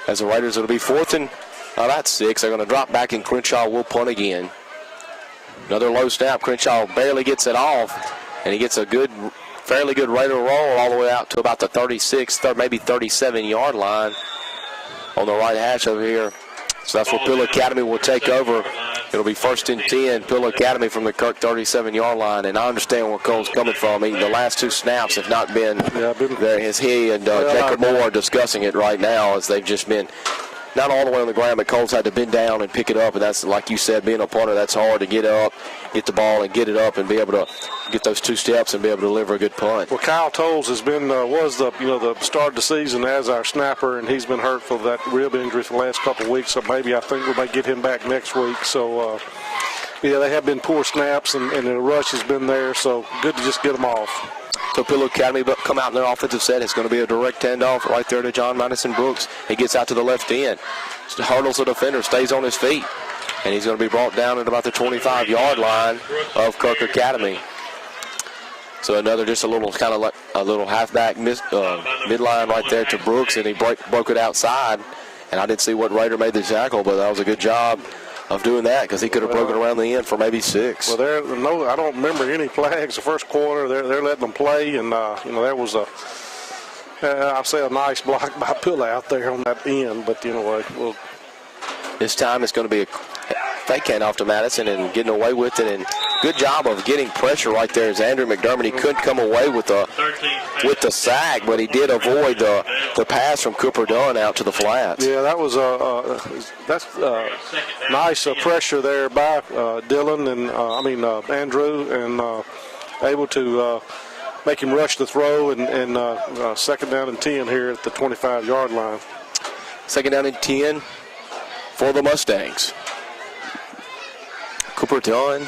As the Raiders, it'll be 4th and about 6. They're going to drop back, and Crenshaw will punt again. Another low snap. Crenshaw barely gets it off, and he gets a fairly good Raider roll all the way out to about the 36, maybe 37-yard line on the right hash over here. So that's where Pillow Academy will take over. It'll be 1st and 10, Pillow Academy from the Kirk 37-yard line. And I understand where Cole's coming from. The last 2 snaps have not been there. As he and Jacob Moore are discussing it right now, as they've just been not all the way on the ground, but Cole's had to bend down and pick it up. And that's, like you said, being a punter, that's hard to get up, get the ball and get it up and be able to get those 2 steps and be able to deliver a good punt. Well, Kyle Tolles has been was the start of the season as our snapper, and he's been hurt for that rib injury for the last couple of weeks. So maybe I think we might get him back next week. So they have been poor snaps, and the rush has been there. So good to just get them off. So Pillow Academy come out in their offensive set. It's going to be a direct handoff right there to John Madison Brooks. He gets out to the left end, hurdles the defender, stays on his feet, and he's going to be brought down at about the 25-yard line of Kirk Academy. So another just a little kind of like a little halfback midline right there to Brooks, and he broke it outside. And I didn't see what Raider made the tackle, but that was a good job of doing that, because he could have broken around the end for maybe 6. Well, I don't remember any flags the first quarter. They're letting them play, and there was I'd say a nice block by Pillow out there on that end. But this time it's going to be a fake handoff to Madison and getting away with it, and good job of getting pressure right there as Andrew McDermott. He couldn't come away with the sack, but he did avoid the pass from Cooper Dunn out to the flats. Yeah, that was that's nice pressure there by Dylan and Andrew, and able to make him rush the throw, and 2nd down and 10 here at the 25-yard line. 2nd down and 10 for the Mustangs. Cooper Dunn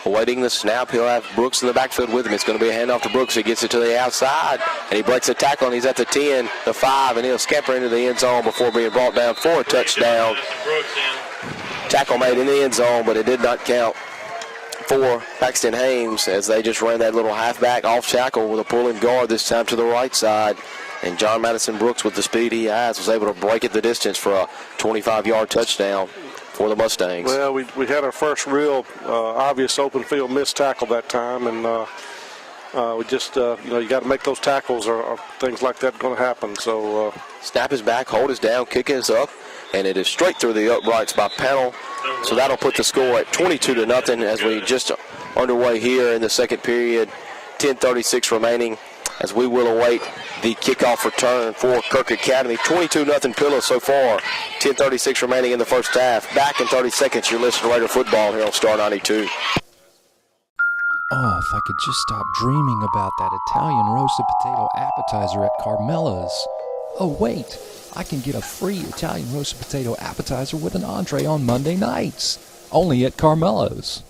awaiting the snap. He'll have Brooks in the backfield with him. It's going to be a handoff to Brooks. He gets it to the outside, and he breaks a tackle, and he's at the 10, the 5, and he'll scamper into the end zone before being brought down for a touchdown. Tackle made in the end zone, but it did not count for Paxton Hames, as they just ran that little halfback off tackle with a pulling guard, this time to the right side. And John Madison Brooks, with the speed he has, was able to break it the distance for a 25-yard touchdown for the Mustangs. Well, we had our first real obvious open field missed tackle that time, and we just, you got to make those tackles or things like that going to happen. So snap is back, hold is down, kick is up, and it is straight through the uprights by Panel. So that'll put the score at 22-0 as we just underway here in the second period. 10:36 remaining as we will await the kickoff return for Kirk Academy. 22-0 Pillow so far. 10:36 remaining in the first half. Back in 30 seconds, you're listening to Raider Football here on Star 92. Oh, if I could just stop dreaming about that Italian roasted potato appetizer at Carmela's. Oh, wait, I can get a free Italian roasted potato appetizer with an entree on Monday nights. Only at Carmela's.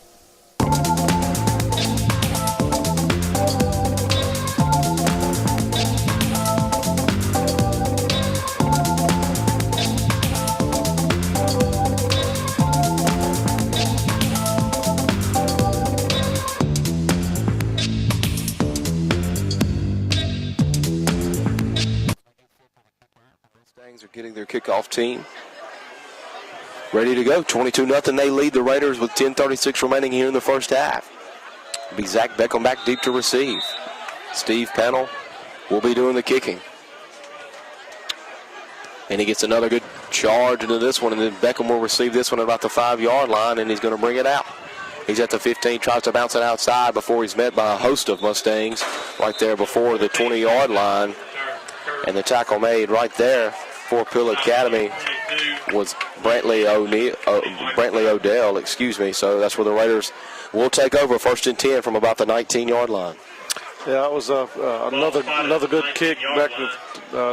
Are getting their kickoff team ready to go. 22-0. They lead the Raiders with 10:36 remaining here in the first half. Be Zach Beckham back deep to receive. Steve Pennell will be doing the kicking. And he gets another good charge into this one, and then Beckham will receive this one at about the 5-yard line, and he's going to bring it out. He's at the 15, tries to bounce it outside before he's met by a host of Mustangs right there before the 20-yard line. And the tackle made right there for Pill Academy was Brantley Odell, So that's where the Raiders will take over 1st and 10 from about the 19-yard line. Yeah, it was another good kick back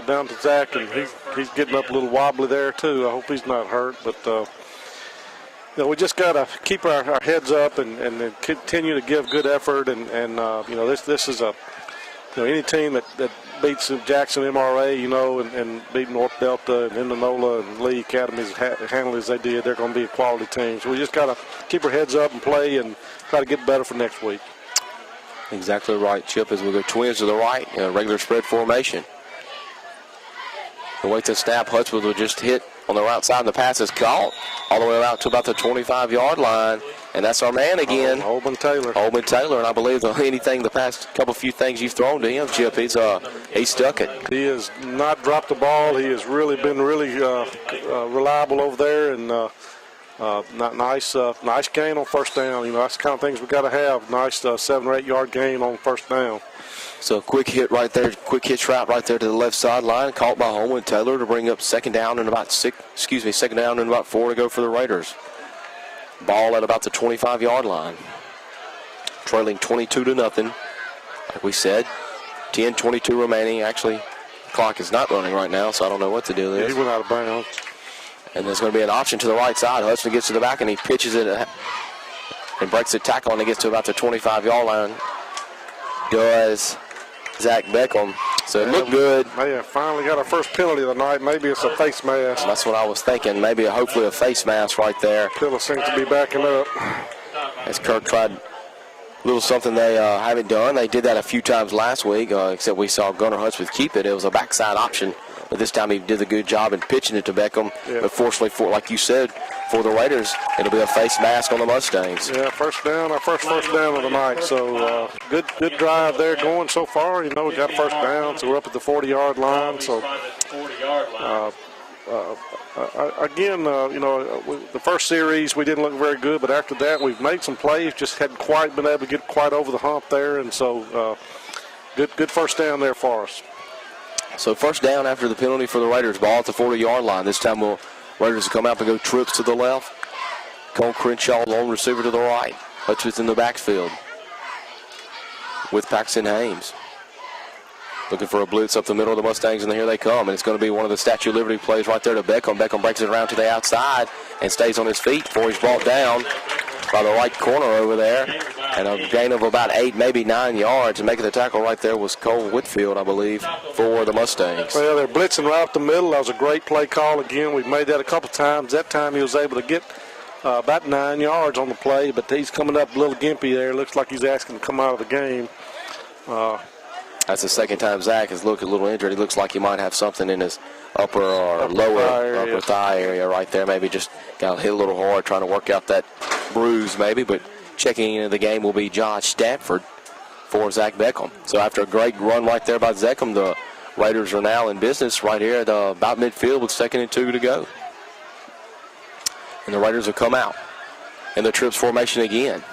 down to Zach, and he's getting up a little wobbly there too. I hope he's not hurt, but we just got to keep our heads up and continue to give good effort. And this is any team that beats Jackson MRA, and beat North Delta and Indianola and Lee Academies handle as they did, they're going to be a quality team. So we just got to keep our heads up and play and try to get better for next week. Exactly right, Chip, as we go twins to the right in a regular spread formation. The way to snap, Hutchins will just hit on the right side, and the pass is caught all the way out to about the 25-yard line. And that's our man again. Holman Taylor. And I believe the past few things you've thrown to him, Chip, he's stuck it. He has not dropped the ball. He has really been reliable over there, and nice gain on first down. That's the kind of things we got to have. Nice 7 or 8 yard gain on first down. So quick hit right there, quick hitch route right there to the left sideline, caught by Holman Taylor to bring up second down and about 4 to go for the Raiders. Ball at about the 25-yard line. Trailing 22-0. Like we said, 10:22 remaining. Actually, the clock is not running right now, so I don't know what the deal is. Yeah, he went out of bounds. And there's going to be an option to the right side. Hudson gets to the back, and he pitches it and breaks the tackle, and he gets to about the 25-yard line. Does Zach Beckham. So it looked good. Man, finally got our first penalty of the night. Maybe it's a face mask. That's what I was thinking. Maybe hopefully a face mask right there. Pillow seems to be backing up. As Kirk tried a little something they haven't done. They did that a few times last week, except we saw Gunnar Hutchins keep it. It was a backside option. But this time he did a good job in pitching it to Beckham. Yeah. But fortunately, like you said, for the Raiders, it'll be a face mask on the Mustangs. Yeah, first down, our first down of the night. So good drive there going so far. We got first down, so we're up at the 40-yard line. So the first series we didn't look very good, but after that we've made some plays, just hadn't quite been able to get quite over the hump there, and so good first down there for us. So first down after the penalty for the Raiders. Ball at the 40-yard line. This time Raiders will come out and go trips to the left. Cole Crenshaw, lone receiver to the right. Hutchins in the backfield with Paxton Hames. Looking for a blitz up the middle of the Mustangs, and here they come. And it's going to be one of the Statue of Liberty plays right there to Beckham. Beckham breaks it around to the outside and stays on his feet before he's brought down by the right corner over there. And a gain of about 8, maybe 9 yards. And making the tackle right there was Cole Whitfield, I believe, for the Mustangs. Well, they're blitzing right up the middle. That was a great play call again. We've made that a couple times. That time he was able to get about 9 yards on the play, but he's coming up a little gimpy there. Looks like he's asking to come out of the game. That's the second time Zach has looked a little injured. He looks like he might have something in his upper thigh area right there. Maybe just got hit a little hard trying to work out that bruise maybe. But checking into the game will be Josh Stanford, for Zach Beckham. So after a great run right there by Zeckham, the Raiders are now in business right here at about midfield with 2nd and 2 to go. And the Raiders will come out in the trips formation again.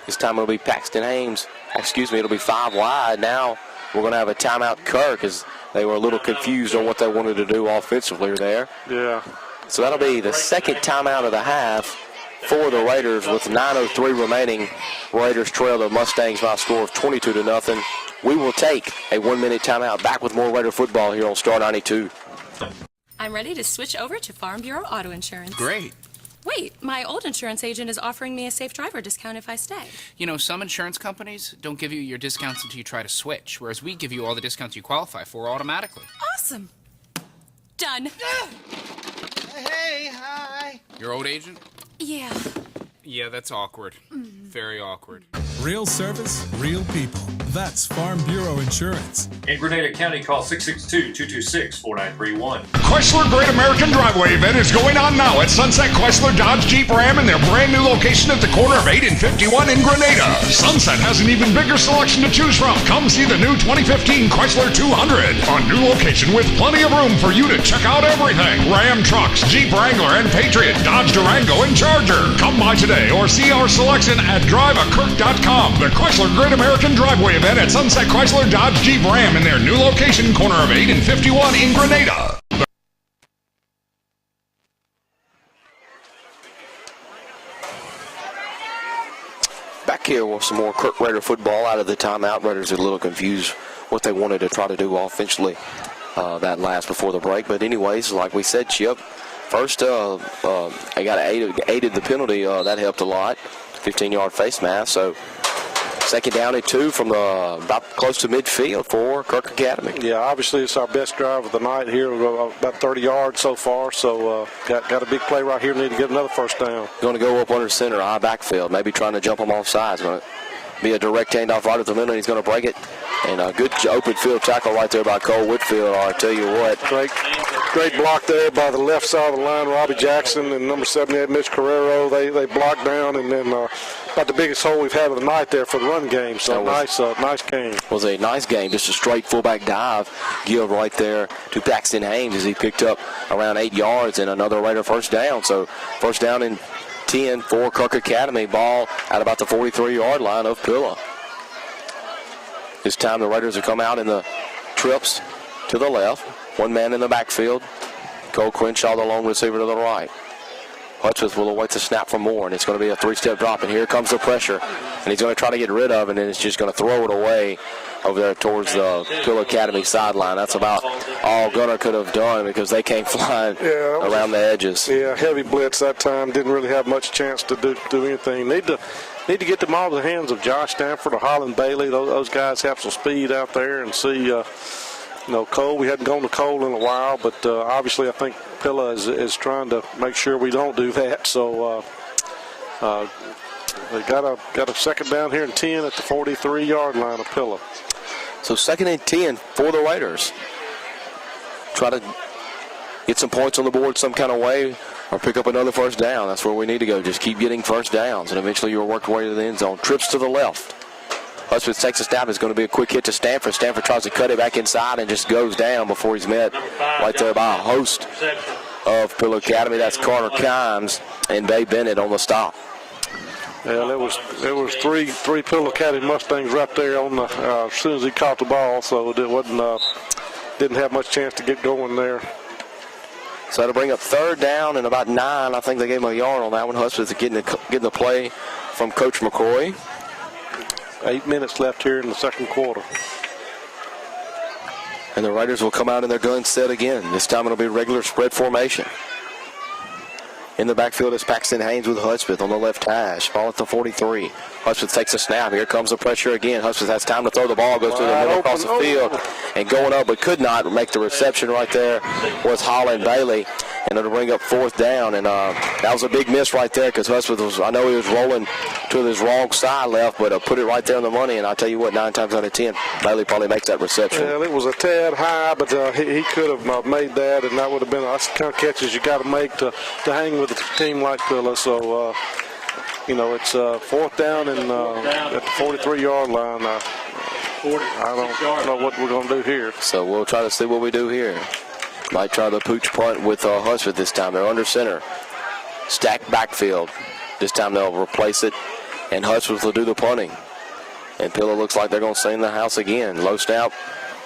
This time it'll be Paxton Ames. It'll be 5 wide. Now we're going to have a timeout Kirk as they were a little confused on what they wanted to do offensively there. Yeah. So that'll be the second timeout of the half for the Raiders with 9:03 remaining. Raiders trail the Mustangs by a score of 22-0. We will take a 1-minute timeout. Back with more Raider football here on Star 92. I'm ready to switch over to Farm Bureau Auto Insurance. Great. Wait, my old insurance agent is offering me a safe driver discount if I stay. You know, some insurance companies don't give you your discounts until you try to switch, whereas we give you all the discounts you qualify for automatically. Awesome. Done. Hey, hi. Your old agent? Yeah. Yeah, that's awkward. Very awkward. Real service, real people. That's Farm Bureau Insurance. In Grenada County, call 662-226-4931. Chrysler Great American Driveway event is going on now at Sunset Chrysler Dodge Jeep Ram in their brand new location at the corner of 8 and 51 in Grenada. Sunset has an even bigger selection to choose from. Come see the new 2015 Chrysler 200. A new location with plenty of room for you to check out everything. Ram trucks, Jeep Wrangler and Patriot, Dodge Durango and Charger. Come by today or see our selection at driveakirk.com. The Chrysler Great American Driveway event at Sunset Chrysler Dodge Jeep Ram in their new location, corner of 8 and 51 in Grenada. Back here with some more Kirk Raider football out of the timeout. Raiders are a little confused what they wanted to try to do offensively that last before the break. But anyways, like we said, Chip, first they got aided the penalty. That helped a lot. 15-yard face mask. So second down and 2 from about close to midfield for Kirk Academy. Yeah, obviously it's our best drive of the night here, about 30 yards so far. So got a big play right here. Need to get another first down. Going to go up under center, high backfield, maybe trying to jump him off sides. Going to be a direct handoff right at the middle. He's going to break it. And a good open field tackle right there by Cole Whitfield. I tell you what. Great block there by the left side of the line, Robbie Jackson and number 78, Mitch Carrero. They blocked down, and then about the biggest hole we've had of the night there for the run game. So nice game. Was a nice game. Just a straight fullback dive give right there to Paxton Haynes as he picked up around 8 yards and another Raider first down. So first down and 10 for Kirk Academy. Ball at about the 43-yard line of Pilla. This time the Raiders will come out in the trips to the left. One man in the backfield. Cole Crenshaw, the lone receiver, to the right. Hutchins will await the snap from Moore, and it's going to be a 3-step drop, and here comes the pressure. And he's going to try to get rid of it, and then it's just going to throw it away over there towards the Pilla Academy sideline. That's about all Gunner could have done because they came flying around the edges. Yeah, heavy blitz that time. Didn't really have much chance to do anything. Need to get them all to the hands of Josh Stanford or Holland Bailey. Those guys have some speed out there, and see, Cole. We hadn't gone to Cole in a while, but obviously I think Pilla is trying to make sure we don't do that. So they got a second down here and 10 at the 43-yard line of Pilla. So second and 10 for the Raiders. Try to get some points on the board some kind of way or pick up another first down. That's where we need to go. Just keep getting first downs, and eventually you'll work your way to the end zone. Trips to the left. Hutchins takes a snap. It's going to be a quick hit to Stanford. Stanford tries to cut it back inside and just goes down before he's met right there by a host of Pilla Academy. That's Carter Kimes and Dave Bennett on the stop. Yeah, there was three Pilla Academy Mustangs right there on the as soon as he caught the ball, so it didn't have much chance to get going there. So that'll bring up third down and about 9. I think they gave him a yard on that one. Hutchins getting the play from Coach McCoy. 8 minutes left here in the second quarter. And the Raiders will come out in their gun set again. This time it'll be regular spread formation. In the backfield is Paxton Haynes with Hudspeth on the left hash. Ball at the 43. Hudspeth takes a snap. Here comes the pressure again. Hudspeth has time to throw the ball. Goes to the middle across the field. And going up, but could not make the reception right there was Holland Bailey. And it'll bring up fourth down. And that was a big miss right there because Hudspeth I know he was rolling to his wrong side left, but put it right there on the money. And I'll tell you what, 9 times out of 10, Bailey probably makes that reception. Yeah, it was a tad high, but he could have made that, and that would have been that's the kind of catches you got to make to hang with a team like Pilla. So it's fourth down and at the 43-yard line. I don't know what we're going to do here. So we'll try to see what we do here. Might try the pooch punt with Hudspeth this time. They're under center. Stacked backfield. This time they'll replace it, and Hudspeth will do the punting. And Pillow looks like they're going to stay in the house again. Low snap.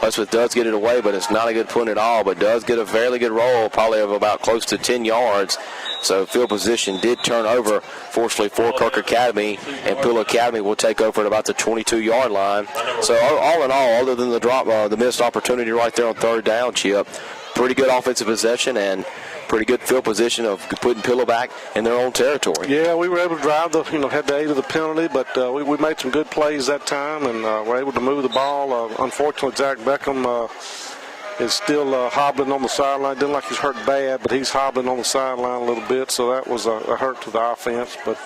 Hudspeth does get it away, but it's not a good punt at all, but does get a fairly good roll, probably of about close to 10 yards. So field position did turn over, fortunately, for Kirk Academy, and Pillow Academy will take over at about the 22-yard line. So all in all, other than the missed opportunity right there on third down, Chip, pretty good offensive possession and pretty good field position of putting Pillow back in their own territory. Yeah, we were able to drive had the aid of the penalty, but we made some good plays that time and were able to move the ball. Unfortunately, Zach Beckham is still hobbling on the sideline. Didn't like he's hurt bad, but he's hobbling on the sideline a little bit, so that was a hurt to the offense. But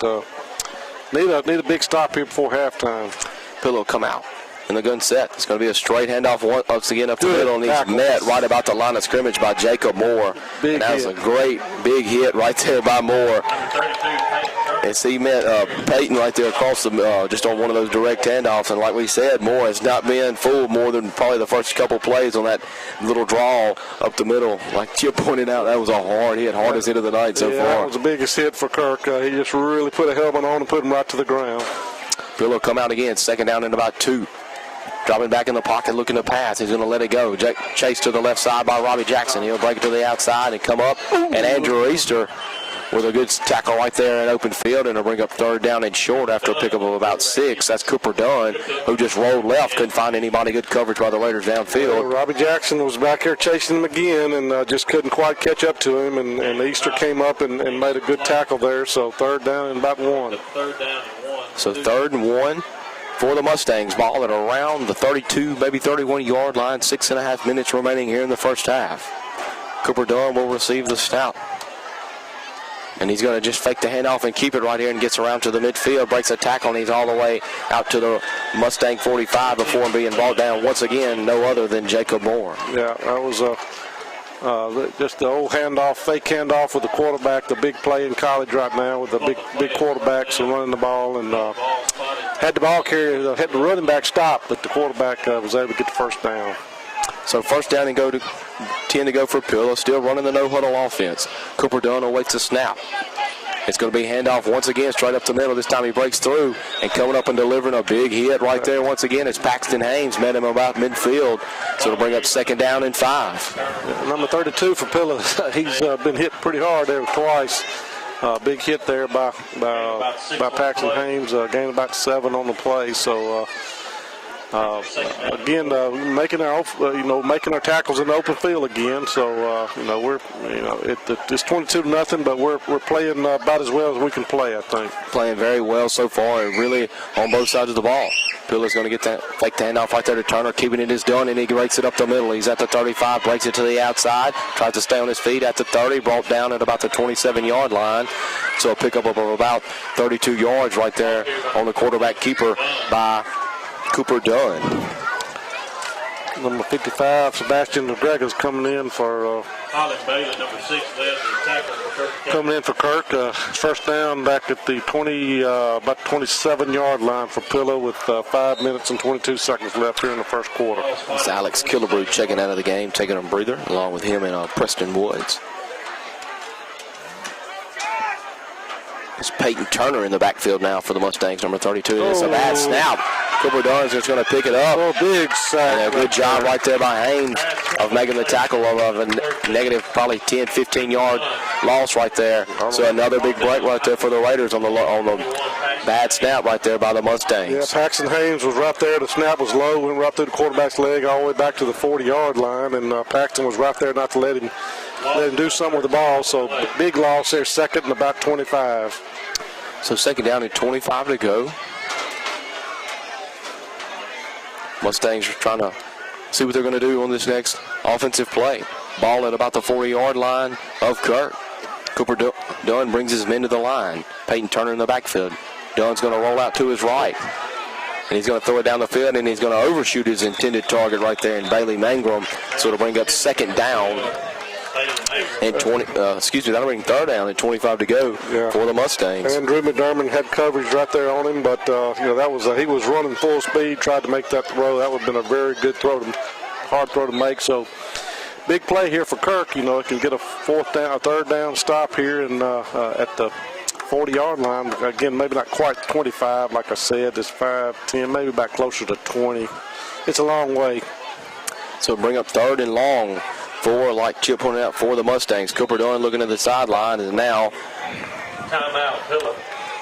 need a big stop here before halftime. Pillow come out in the gun set. It's going to be a straight handoff once again up the middle, and he's met right about the line of scrimmage by Jacob Moore. And that was a great big hit right there by Moore. And so he met Peyton right there across the just on one of those direct handoffs. And like we said, Moore has not been fooled more than probably the first couple plays on that little draw up the middle. Like Chip pointed out, that was a hard hit, hardest hit of the night so far. That was the biggest hit for Kirk. He just really put a helmet on and put him right to the ground. Pillow come out again, second down and about 2. Dropping back in the pocket, looking to pass. He's going to let it go. Chased to the left side by Robbie Jackson. He'll break it to the outside and come up. And Andrew Easter with a good tackle right there in open field, and he'll bring up third down and short after a pickup of about 6. That's Cooper Dunn, who just rolled left. Couldn't find anybody. Good coverage by the Raiders downfield. Robbie Jackson was back here chasing him again and just couldn't quite catch up to him. And Easter came up and made a good tackle there. So third down and about 1. So third and 1. For the Mustangs, ball at around the 32, maybe 31-yard line. 6.5 minutes remaining here in the first half. Cooper Dunn will receive the snap. And he's going to just fake the handoff and keep it right here and gets around to the midfield. Breaks a tackle, and he's all the way out to the Mustang 45 before being brought down once again. No other than Jacob Moore. Yeah, that was just the old handoff, fake handoff with the quarterback. The big play in college right now with the big quarterbacks and running the ball. And had the ball carrier, had the running back stop, but the quarterback was able to get the first down. So first down and 10 to go for Pillow. Still running the no-huddle offense. Cooper Dunn awaits a snap. It's going to be handoff once again straight up the middle. This time he breaks through and coming up and delivering a big hit right there once again. It's Paxton Haynes, met him about midfield. So it'll bring up second down and 5. Number 32 for Pillow. He's been hit pretty hard there twice. Big hit there by Paxton Haynes. Gained about 7 on the play. So again, making our tackles in the open field again. So it's 22-0, but we're playing about as well as we can play. I think playing very well so far, and really on both sides of the ball. Pillow's going to get that fake handoff right there to Turner, keeping it is done, and he breaks it up the middle. He's at the 35, breaks it to the outside, tries to stay on his feet at the 30, brought down at about the 27-yard line. So a pickup of about 32 yards right there on the quarterback keeper by Cooper Dunn. Number 55, Sebastian McGregor's coming in for Bailey, number 6, coming in for Kirk. First down back at the about 27-yard line for Pillow with 5 minutes and 22 seconds left here in the first quarter. It's Alex Killebrew checking out of the game, taking a breather, along with him and Preston Woods. It's Peyton Turner in the backfield now for the Mustangs, number 32. It's a bad snap. Cooper Dunn's just going to pick it up. Big sack. And a good job right there by Haynes of making the tackle of a negative probably 10, 15-yard loss right there. So another big break right there for the Raiders on the bad snap right there by the Mustangs. Yeah, Paxton Haynes was right there. The snap was low, went right through the quarterback's leg all the way back to the 40-yard line, and Paxton was right there not to let him do something with the ball. So big loss there, second and about 25. So second down and 25 to go. Mustangs are trying to see what they're going to do on this next offensive play. Ball at about the 40-yard line of Kirk. Cooper Dunn brings his men to the line. Peyton Turner in the backfield. Dunn's going to roll out to his right. And he's going to throw it down the field, and he's going to overshoot his intended target right there in Bailey Mangrum. So it'll bring up second down and 20. That'll bring third down and 25 to go for the Mustangs. And Drew McDermott had coverage right there on him, but that was he was running full speed, tried to make that throw. That would have been a very good hard throw to make. So big play here for Kirk. It can get a third down stop here and at the 40-yard line. Again, maybe not quite 25, like I said. It's 5, 10, maybe back closer to 20. It's a long way. So bring up third and long for, like Chip pointed out, for the Mustangs. Cooper Dunn looking at the sideline, and now timeout, Phillip.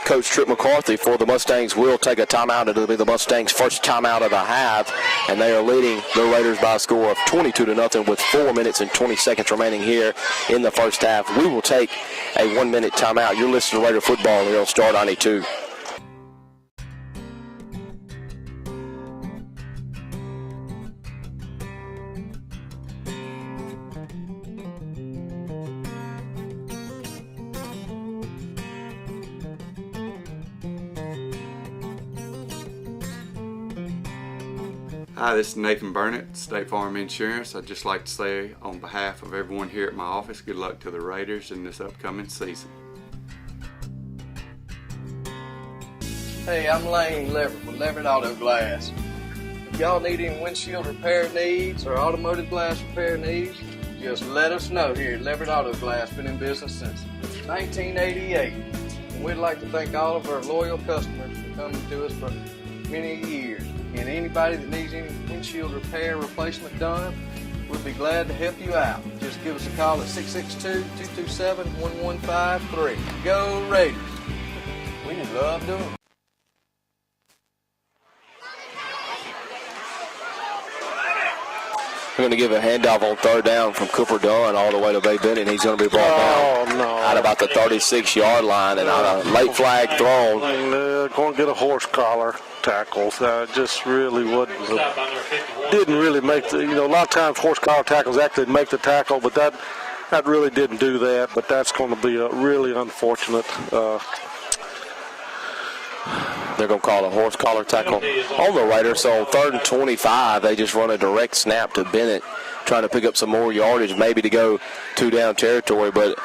Coach Trip McCarthy for the Mustangs will take a timeout. It'll be the Mustangs' first timeout of the half, and they are leading the Raiders by a score of 22-0 with 4 minutes and 20 seconds remaining here in the first half. We will take a 1-minute timeout. You're listening to Raider football here on Star 92. Hi, this is Nathan Burnett, State Farm Insurance. I'd just like to say on behalf of everyone here at my office, good luck to the Raiders in this upcoming season. Hey, I'm Lane Leverett with Leverett Auto Glass. If y'all need any windshield repair needs or automotive glass repair needs, just let us know here at Leverett Auto Glass. Been in business since 1988. And we'd like to thank all of our loyal customers for coming to us for many years. And anybody that needs any windshield repair replacement done, we'll be glad to help you out. Just give us a call at 662-227-1153. Go Raiders! We just love doing it. We're going to give a handoff on third down from Cooper Dunn all the way to Bay Bennett. He's going to be brought down at about the 36-yard line, and on a late flag thrown. Going to get a horse collar tackle. Just really didn't really make the, a lot of times horse collar tackles actually make the tackle, but that really didn't do that. But that's going to be a really unfortunate. They're going to call a horse collar tackle on the Raiders. So 3rd and 25, they just run a direct snap to Bennett, trying to pick up some more yardage, maybe to go 2-down territory. But,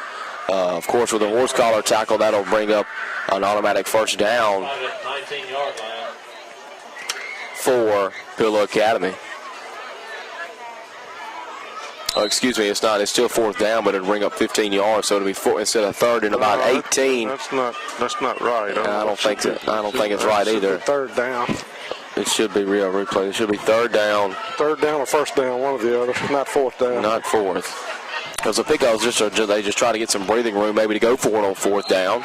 of course, with a horse collar tackle, that'll bring up an automatic first down for Pillow Academy. Oh, excuse me, it's not. It's still 4th down, but it'll bring up 15 yards, so it'll be instead of 3rd and about 18. That's not right. I don't think it's right either. 3rd down. It should be real replay. It should be 3rd down. 3rd down or 1st down, one or the other. Not 4th down. Not 4th. Because the pickups they just try to get some breathing room, maybe to go for it on 4th down.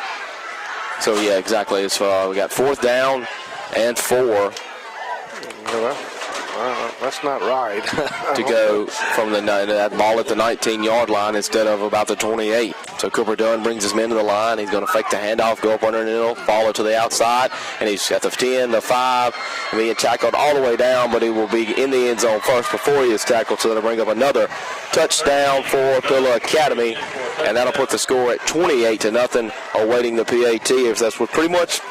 So yeah, exactly. It's we got 4th down and 4. That's not right. To go from that ball at the 19-yard line instead of about the 28. So Cooper Dunn brings his men to the line. He's going to fake the handoff, go up under the middle, follow to the outside, and he's at the 10, the 5, being tackled all the way down, but he will be in the end zone first before he is tackled, so that'll bring up another touchdown for Pillow Academy, and that'll put the score at 28-0, awaiting the PAT. If that's what pretty much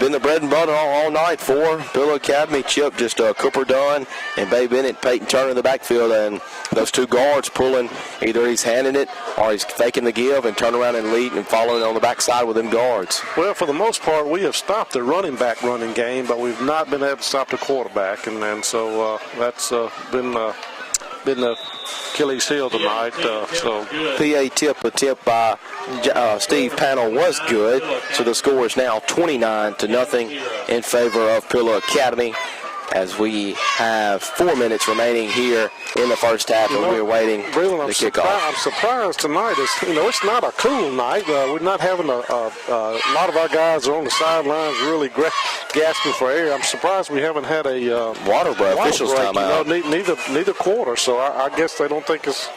been the bread and butter all night for Pillow Academy. Chip, just Cooper Dunn and Bay Bennett, Peyton Turner in the backfield, and those two guards pulling. Either he's handing it or he's faking the give and turn around and lead and following on the backside with them guards. Well, for the most part, we have stopped the running game, but we've not been able to stop the quarterback, and so that's been the Achilles heel tonight. PA tip by Steve Panel was good, so the score is now 29-0 in favor of Pillow Academy, as we have 4 minutes remaining here in the first half, and we're waiting the kickoff. I'm surprised tonight. It's not a cool night. We're not having a lot of our guys are on the sidelines really gasping for air. I'm surprised we haven't had a water break. Officials timeout. Neither quarter. So I guess they don't think it's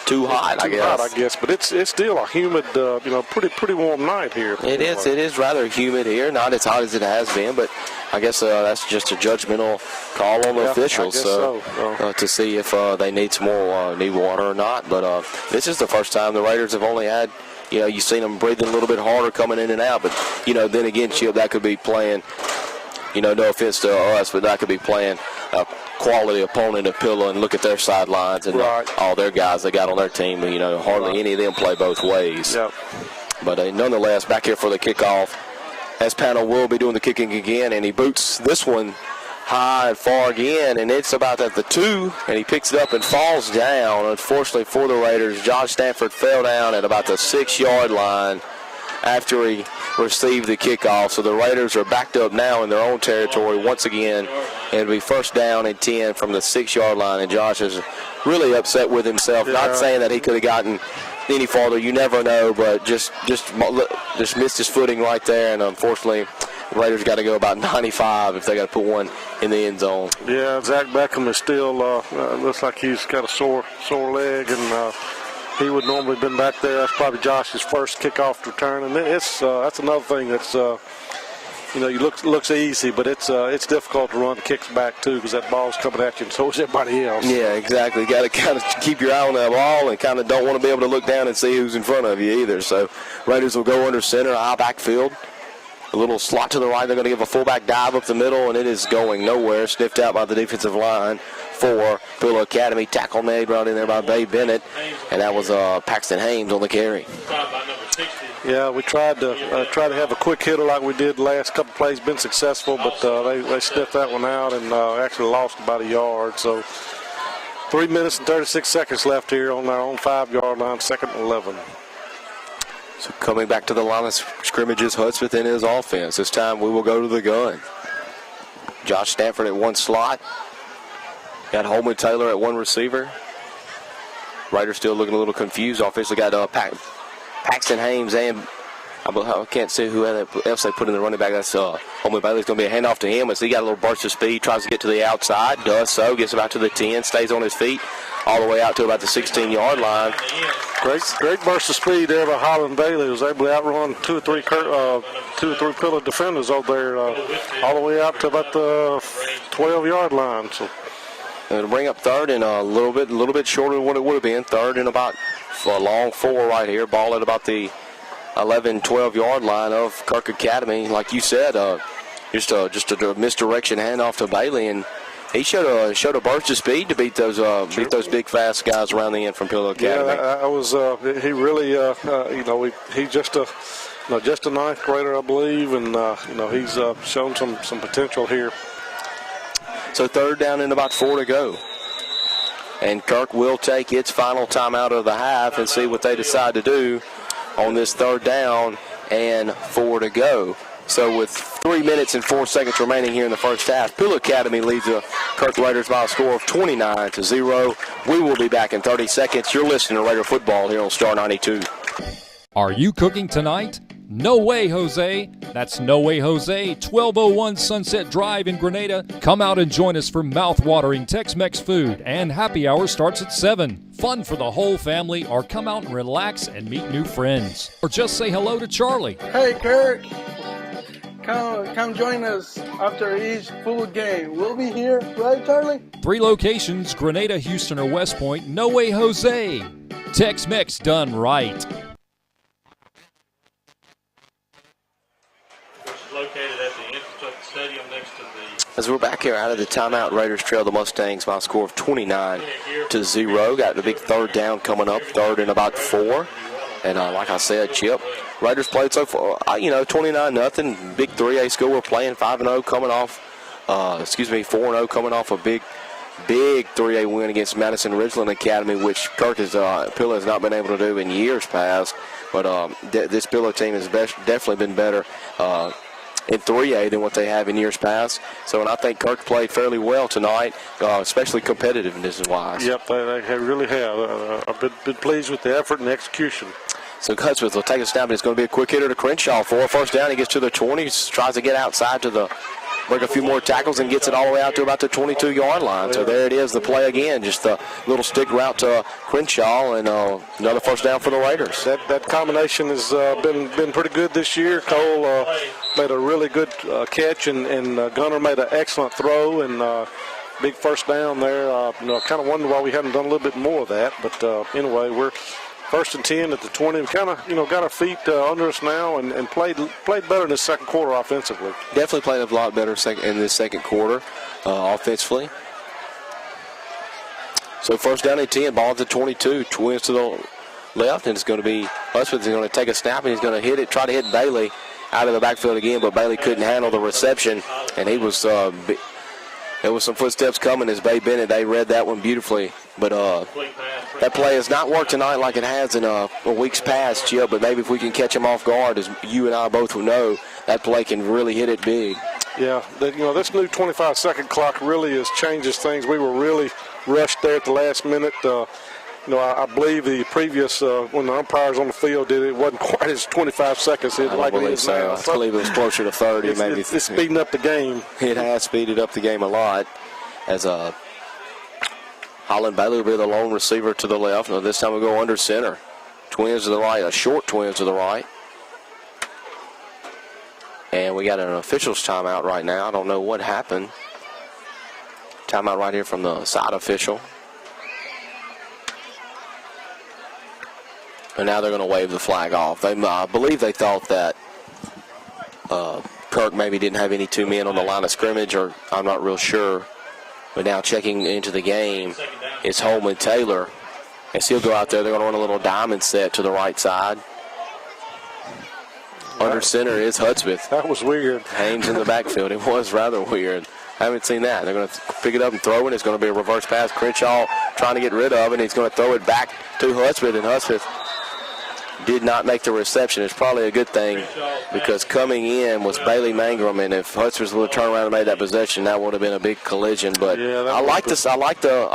too hot. I guess, but it's still a humid, pretty warm night here. It is rather humid here. Not as hot as it has been, but I guess that's just a judgmental call on the officials to see if they need some more need water or not. But this is the first time the Raiders have only had. You've seen them breathing a little bit harder coming in and out, but then again, Chip, that could be playing. No offense to us, but that could be playing a quality opponent of Pilla and look at their sidelines and all their guys they got on their team. You know, hardly any of them play both ways. Yep. But nonetheless, back here for the kickoff. Espano will be doing the kicking again, and he boots this one high and far again, and it's about at the 2, and he picks it up and falls down. Unfortunately for the Raiders, Josh Stanford fell down at about the 6-yard line after he received the kickoff. So the Raiders are backed up now in their own territory once again. It'll be first down and 10 from the 6-yard line, and Josh is really upset with himself. Not saying that he could have gotten any farther, you never know, but just missed his footing right there, and unfortunately the Raiders got to go about 95 if they got to put one in the end zone. Yeah, Zach Beckham is still looks like he's got a sore leg, and he would normally have been back there. That's probably Josh's first kickoff return, and that's another thing that's looks easy, but it's difficult to run kicks back too because that ball's coming at you, and so is everybody else. Yeah, exactly. You got to kind of keep your eye on that ball, and kind of don't want to be able to look down and see who's in front of you either. So Raiders will go under center, high backfield. A little slot to the right. They're going to give a fullback dive up the middle, and it is going nowhere. Sniffed out by the defensive line for Pilla Academy. Tackle made right in there by Bay Bennett, and that was Paxton Hames on the carry. Yeah, we tried to have a quick hitter like we did the last couple plays. Been successful, but they sniffed that one out and actually lost about a yard. So 3 minutes and 36 seconds left here on our own 5-yard line, 2nd and 11. So coming back to the line of scrimmages, Hudspeth in his offense. This time we will go to the gun. Josh Stanford at one slot. Got Holman Taylor at one receiver. Raiders still looking a little confused. Offensively got Paxton Hames and I can't see who else they put in the running back. That's Holman Bailey's going to be a handoff to him. As he got a little burst of speed, tries to get to the outside, does so, gets about to the 10, stays on his feet all the way out to about the 16-yard line. Great burst of speed there by Holland Bailey. Was able to outrun two or three Pilla defenders over there all the way out to about the 12-yard line. So it'll bring up third and a little bit shorter than what it would have been. Third and about a long 4 right here. Ball at about the 11, 12-yard line of Kirk Academy. Like you said, just a misdirection handoff to Bailey, and he showed a burst of speed to beat those big fast guys around the end from Pilla Academy. Yeah, he really he's just a ninth grader, I believe, and he's shown some potential here. So third down and about 4 to go. And Kirk will take its final timeout of the half and see what they decide to do on this third down and 4 to go. So with 3 minutes and 4 seconds remaining here in the first half, Pilla Academy leads the Kirk Raiders by a score of 29-0. We will be back in 30 seconds. You're listening to Raider Football here on Star 92. Are you cooking tonight? No way, Jose. That's No Way Jose, 1201 Sunset Drive in Grenada. Come out and join us for mouth-watering Tex-Mex food, and happy hour starts at 7. Fun for the whole family, or come out and relax and meet new friends. Or just say hello to Charlie. Hey, Kirk. Come join us after each full game. We'll be here, right, Charlie? 3 locations, Grenada, Houston, or West Point. No Way Jose. Tex-Mex done right. Located at the entrance of the stadium next to the... As we're back here out of the timeout, Raiders trail the Mustangs by a score of 29-0. Got the big third down coming up, third and about 4. And like I said, Chip, Raiders played so far, 29-0. Big 3A score, playing 5-0 coming off, 4-0 coming off a big 3A win against Madison Ridgeland Academy, which Kirk Pilla has not been able to do in years past. But this Pilla team has definitely been better in 3A than what they have in years past. So, and I think Kirk played fairly well tonight, especially competitiveness-wise. Yep, they really have. I've been pleased with the effort and the execution. So Hudspeth will take a snap, and it's going to be a quick hitter to Crenshaw for a first down. He gets to the 20, tries to get outside to break a few more tackles, and gets it all the way out to about the 22-yard line. So there it is, the play again, just a little stick route to Crenshaw, and another first down for the Raiders. That combination has been pretty good this year. Cole made a really good catch, and Gunner made an excellent throw, and big first down there. Kind of wonder why we haven't done a little bit more of that, but anyway, we're First and 10 at the 20. We kind of, got our feet under us now and played better in the second quarter offensively. Definitely played a lot better in the second quarter offensively. So first down and 10, ball at the 22. Twins to the left, and it's going to be Husband is going to take a snap, and he's going to hit it, try to hit Bailey out of the backfield again, but Bailey couldn't handle the reception, and he was there was some footsteps coming as Bay Bennett. They read that one beautifully, but that play has not worked tonight like it has in weeks past, Chip, but maybe if we can catch him off guard, as you and I both will know, that play can really hit it big. Yeah, this new 25-second clock really changes things. We were really rushed there at the last minute. I believe the previous, when the umpires on the field did it, wasn't quite as 25 seconds. I believe I believe it was closer to 30, maybe. It's speeding up the game. It has speeded up the game a lot as Holland Bailey will be the lone receiver to the left. Now this time we'll go under center. Twins to the right, a short Twins to the right. And we got an official's timeout right now. I don't know what happened. Timeout right here from the side official. And now they're going to wave the flag off. I believe they thought that Kirk maybe didn't have any two men on the line of scrimmage, or I'm not real sure. But now checking into the game is Holman Taylor. And he'll go out there. They're going to run a little diamond set to the right side. Under center is Hudspeth. That was weird. Haynes in the backfield. It was rather weird. I haven't seen that. They're going to pick it up and throw it. It's going to be a reverse pass. Crenshaw trying to get rid of it, and he's going to throw it back to Hudspeth, and Hudspeth did not make the reception. It's probably a good thing because coming in was Bailey Mangrum, and if Hudspeth would have turned around and made that possession, that would have been a big collision. But yeah, I like this. I like the.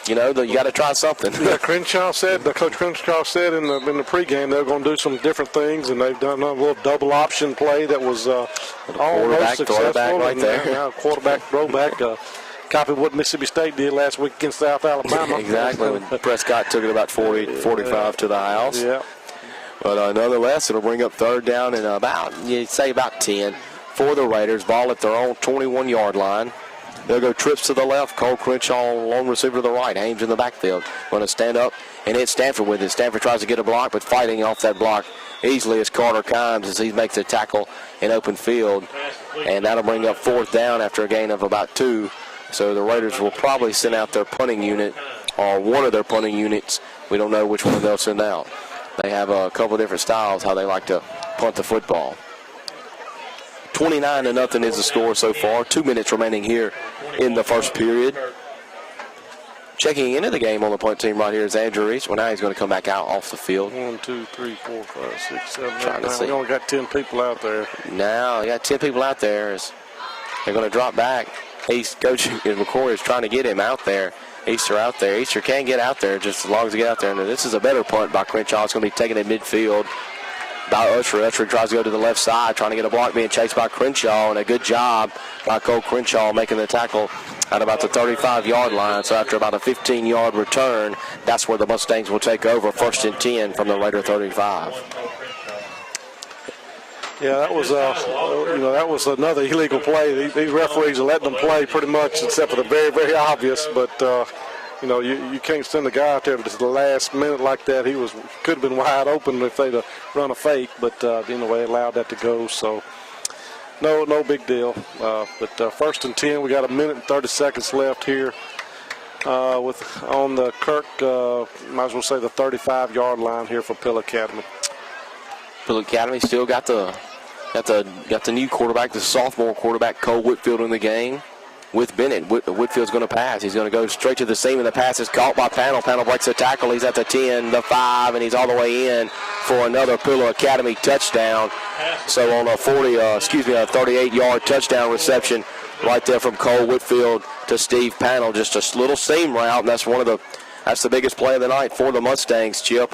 You got to try something. Yeah, Coach Crenshaw said in the pregame they're going to do some different things, and they've done a little double option play that was almost successful. Right there. Now quarterback throwback. Copy what Mississippi State did last week against South Alabama. Exactly. When Prescott took it about 40-45 to the house. Yeah. But nonetheless, it'll bring up third down and about 10 for the Raiders. Ball at their own 21-yard line. They'll go trips to the left. Cole Crenshaw, lone receiver to the right. Ames in the backfield. Going to stand up and hit Stanford with it. Stanford tries to get a block, but fighting off that block easily is Carter Kimes as he makes a tackle in open field. And that'll bring up fourth down after a gain of about 2. So the Raiders will probably send out their punting unit or one of their punting units. We don't know which one they'll send out. They have a couple different styles how they like to punt the football. 29-0 is the score so far. 2 minutes remaining here in the first period. Checking into the game on the punt team right here is Andrew Reese. Well, now he's going to come back out off the field. 1, 2, 3, 4, 5, 6, 7, 8, 9. We only got 10 people out there. Now, you got 10 people out there. They're going to drop back. Coach McCoy is trying to get him out there. Easter out there. Easter can get out there just as long as he get out there. And this is a better punt by Crenshaw. It's going to be taken at midfield by Usher. Usher tries to go to the left side, trying to get a block, being chased by Crenshaw, and a good job by Cole Crenshaw making the tackle at about the 35-yard line. So after about a 15-yard return, that's where the Mustangs will take over. First and 10 from the Raider 35. Yeah, that was another illegal play. These referees are letting them play pretty much, except for the very, very obvious. But you can't send a guy out there to the last minute like that. He could have been wide open if they'd have run a fake, but anyway, allowed that to go. So no big deal. But first and 10, we got a minute and 30 seconds left here. On the Kirk, might as well say the 35-yard line here for Pill Academy. Pill Academy still got the new quarterback, the sophomore quarterback, Cole Whitfield, in the game with Bennett. Whitfield's going to pass. He's going to go straight to the seam, and the pass is caught by Panel. Panel breaks the tackle. He's at the 10, the 5, and he's all the way in for another Pillow Academy touchdown. So on a 38-yard touchdown reception right there from Cole Whitfield to Steve Panel. Just a little seam route, and that's the biggest play of the night for the Mustangs, Chip.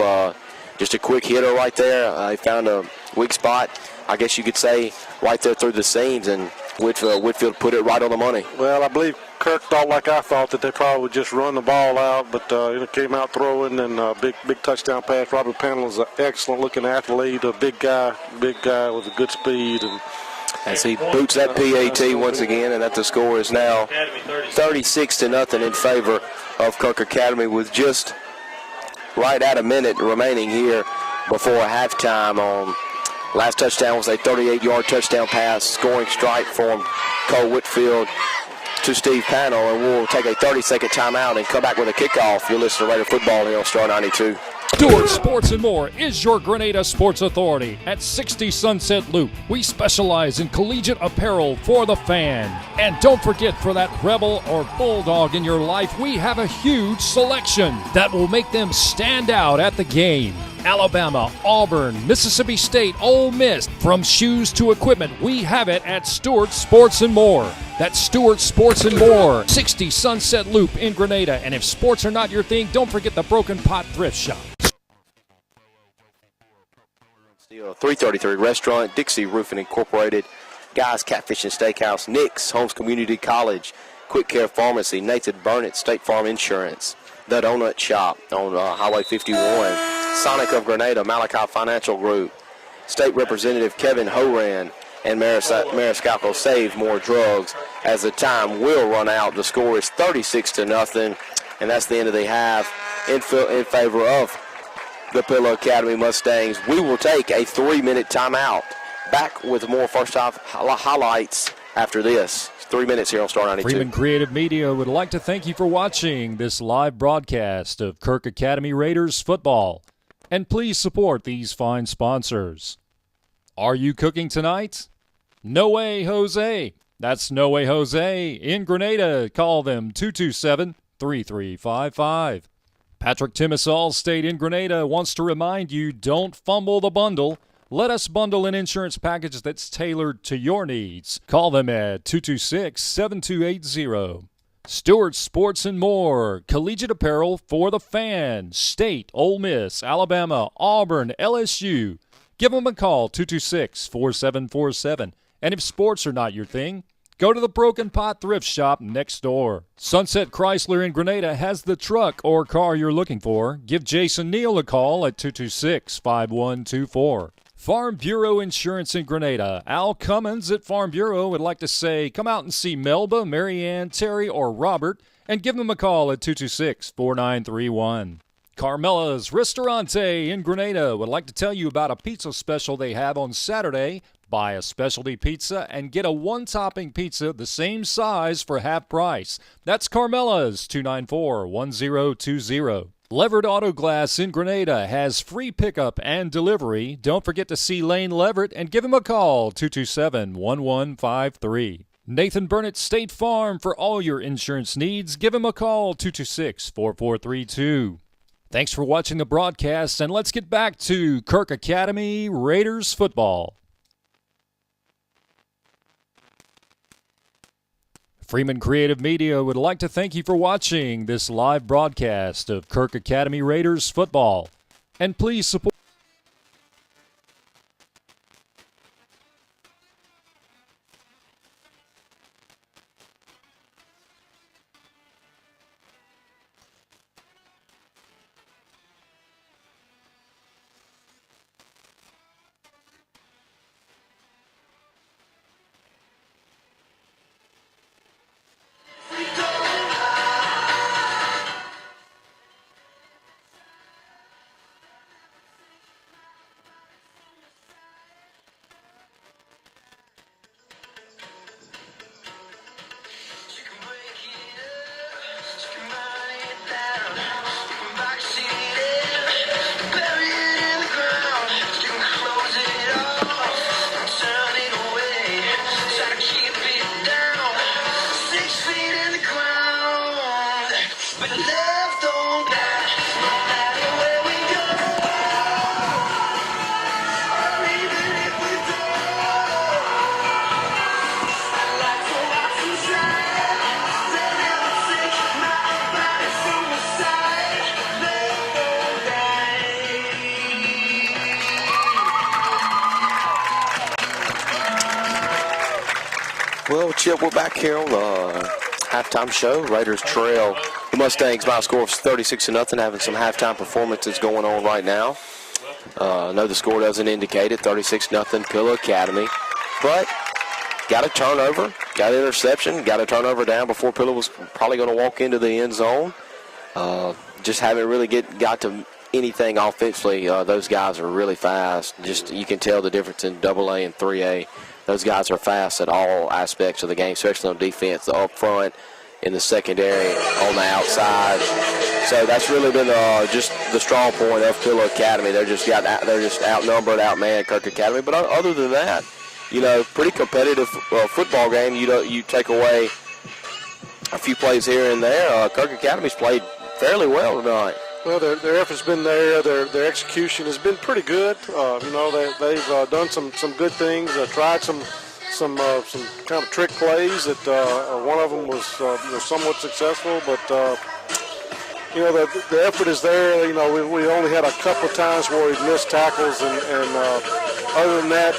Just a quick hitter right there. He found a weak spot, I guess you could say, right there through the seams, and Whitfield put it right on the money. Well, I believe Kirk thought like I thought that they probably would just run the ball out, but it came out throwing, and big touchdown pass. Robert Panel is an excellent-looking athlete, a big guy with a good speed. And as he boots that PAT once again, and that the score is now 36-0 in favor of Kirk Academy with just right at a minute remaining here before halftime. On last touchdown was a 38-yard touchdown pass, scoring strike from Cole Whitfield to Steve Pannell, and we'll take a 30-second timeout and come back with a kickoff. You'll listen to Raider football here on Star 92. Stewart Sports and More is your Grenada sports authority at 60 Sunset Loop. We specialize in collegiate apparel for the fan. And don't forget, for that Rebel or Bulldog in your life, we have a huge selection that will make them stand out at the game. Alabama, Auburn, Mississippi State, Ole Miss, from shoes to equipment, we have it at Stewart Sports and More. That's Stewart Sports and More, 60 Sunset Loop in Grenada. And if sports are not your thing, don't forget the Broken Pot Thrift Shop. 333 Restaurant, Dixie Roofing Incorporated, Guy's Catfish and Steakhouse, Nick's Holmes Community College, Quick Care Pharmacy, Nathan Burnett, State Farm Insurance, The Donut Shop on Highway 51, Sonic of Grenada, Malachi Financial Group, State Representative Kevin Horan, and Mariscalco Save More Drugs, as the time will run out. The score is 36-0, and that's the end of the half in favor of the Pillow Academy Mustangs. We will take a 3-minute timeout. Back with more first half highlights after this. 3 minutes here on Star 92. Freeman Creative Media would like to thank you for watching this live broadcast of Kirk Academy Raiders football. And please support these fine sponsors. Are you cooking tonight? No Way Jose. That's No Way Jose in Grenada. Call them 227-3355. Patrick Timmis Allstate in Grenada wants to remind you, don't fumble the bundle. Let us bundle an insurance package that's tailored to your needs. Call them at 226-7280. Stewart Sports and More, collegiate apparel for the fan. State, Ole Miss, Alabama, Auburn, LSU. Give them a call, 226-4747. And if sports are not your thing, go to the Broken Pot Thrift Shop next door. Sunset Chrysler in Grenada has the truck or car you're looking for. Give Jason Neal a call at 226-5124. Farm Bureau Insurance in Grenada. Al Cummins at Farm Bureau would like to say, come out and see Melba, Marianne, Terry, or Robert, and give them a call at 226-4931. Carmela's Ristorante in Grenada would like to tell you about a pizza special they have on Saturday. Buy a specialty pizza and get a one-topping pizza the same size for half price. That's Carmela's, 294-1020. Levered Auto Glass in Grenada has free pickup and delivery. Don't forget to see Lane Leverett and give him a call, 227-1153. Nathan Burnett State Farm for all your insurance needs. Give him a call, 226-4432. Thanks for watching the broadcast, and let's get back to Kirk Academy Raiders football. Freeman Creative Media would like to thank you for watching this live broadcast of Kirk Academy Raiders football. And please support. Well, Chip, we're back here on the halftime show. Raiders trail the Mustangs by a score of 36-0, having some halftime performances going on right now. I know the score doesn't indicate it, 36-0 Pillow Academy. But got a turnover, got an interception, got a turnover down before Pillow was probably going to walk into the end zone. Just haven't really got to anything offensively, those guys are really fast. Just you can tell the difference in AA and 3A. Those guys are fast at all aspects of the game, especially on defense, the up front, in the secondary, on the outside. So that's really been just the strong point of Pillow Academy. They're just outnumbered, outmanned Kirk Academy. But other than that, pretty competitive football game. You take away a few plays here and there. Kirk Academy's played fairly well tonight. Well, their effort's been there. Their execution has been pretty good. They've done some good things. Tried some kind of trick plays. That one of them was somewhat successful, but the effort is there. We only had a couple of times where we missed tackles, and other than that,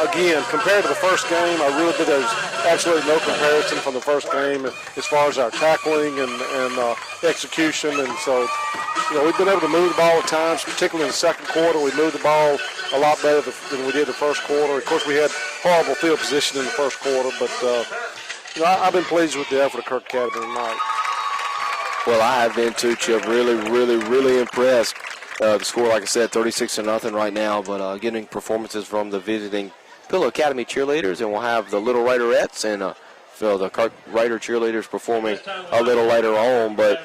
again, compared to the first game, I really think there's absolutely no comparison from the first game as far as our tackling and execution. And so, we've been able to move the ball at times, particularly in the second quarter. We moved the ball a lot better than we did the first quarter. Of course, we had horrible field position in the first quarter, but I've been pleased with the effort of Kirk Academy tonight. Well, I have been too, Chip. Really, really, really impressed. The score, like I said, 36-0 right now, but getting performances from the visiting Pillow Academy cheerleaders, and we'll have the Little Raiderettes and the Kirk Raider cheerleaders performing a little later on. But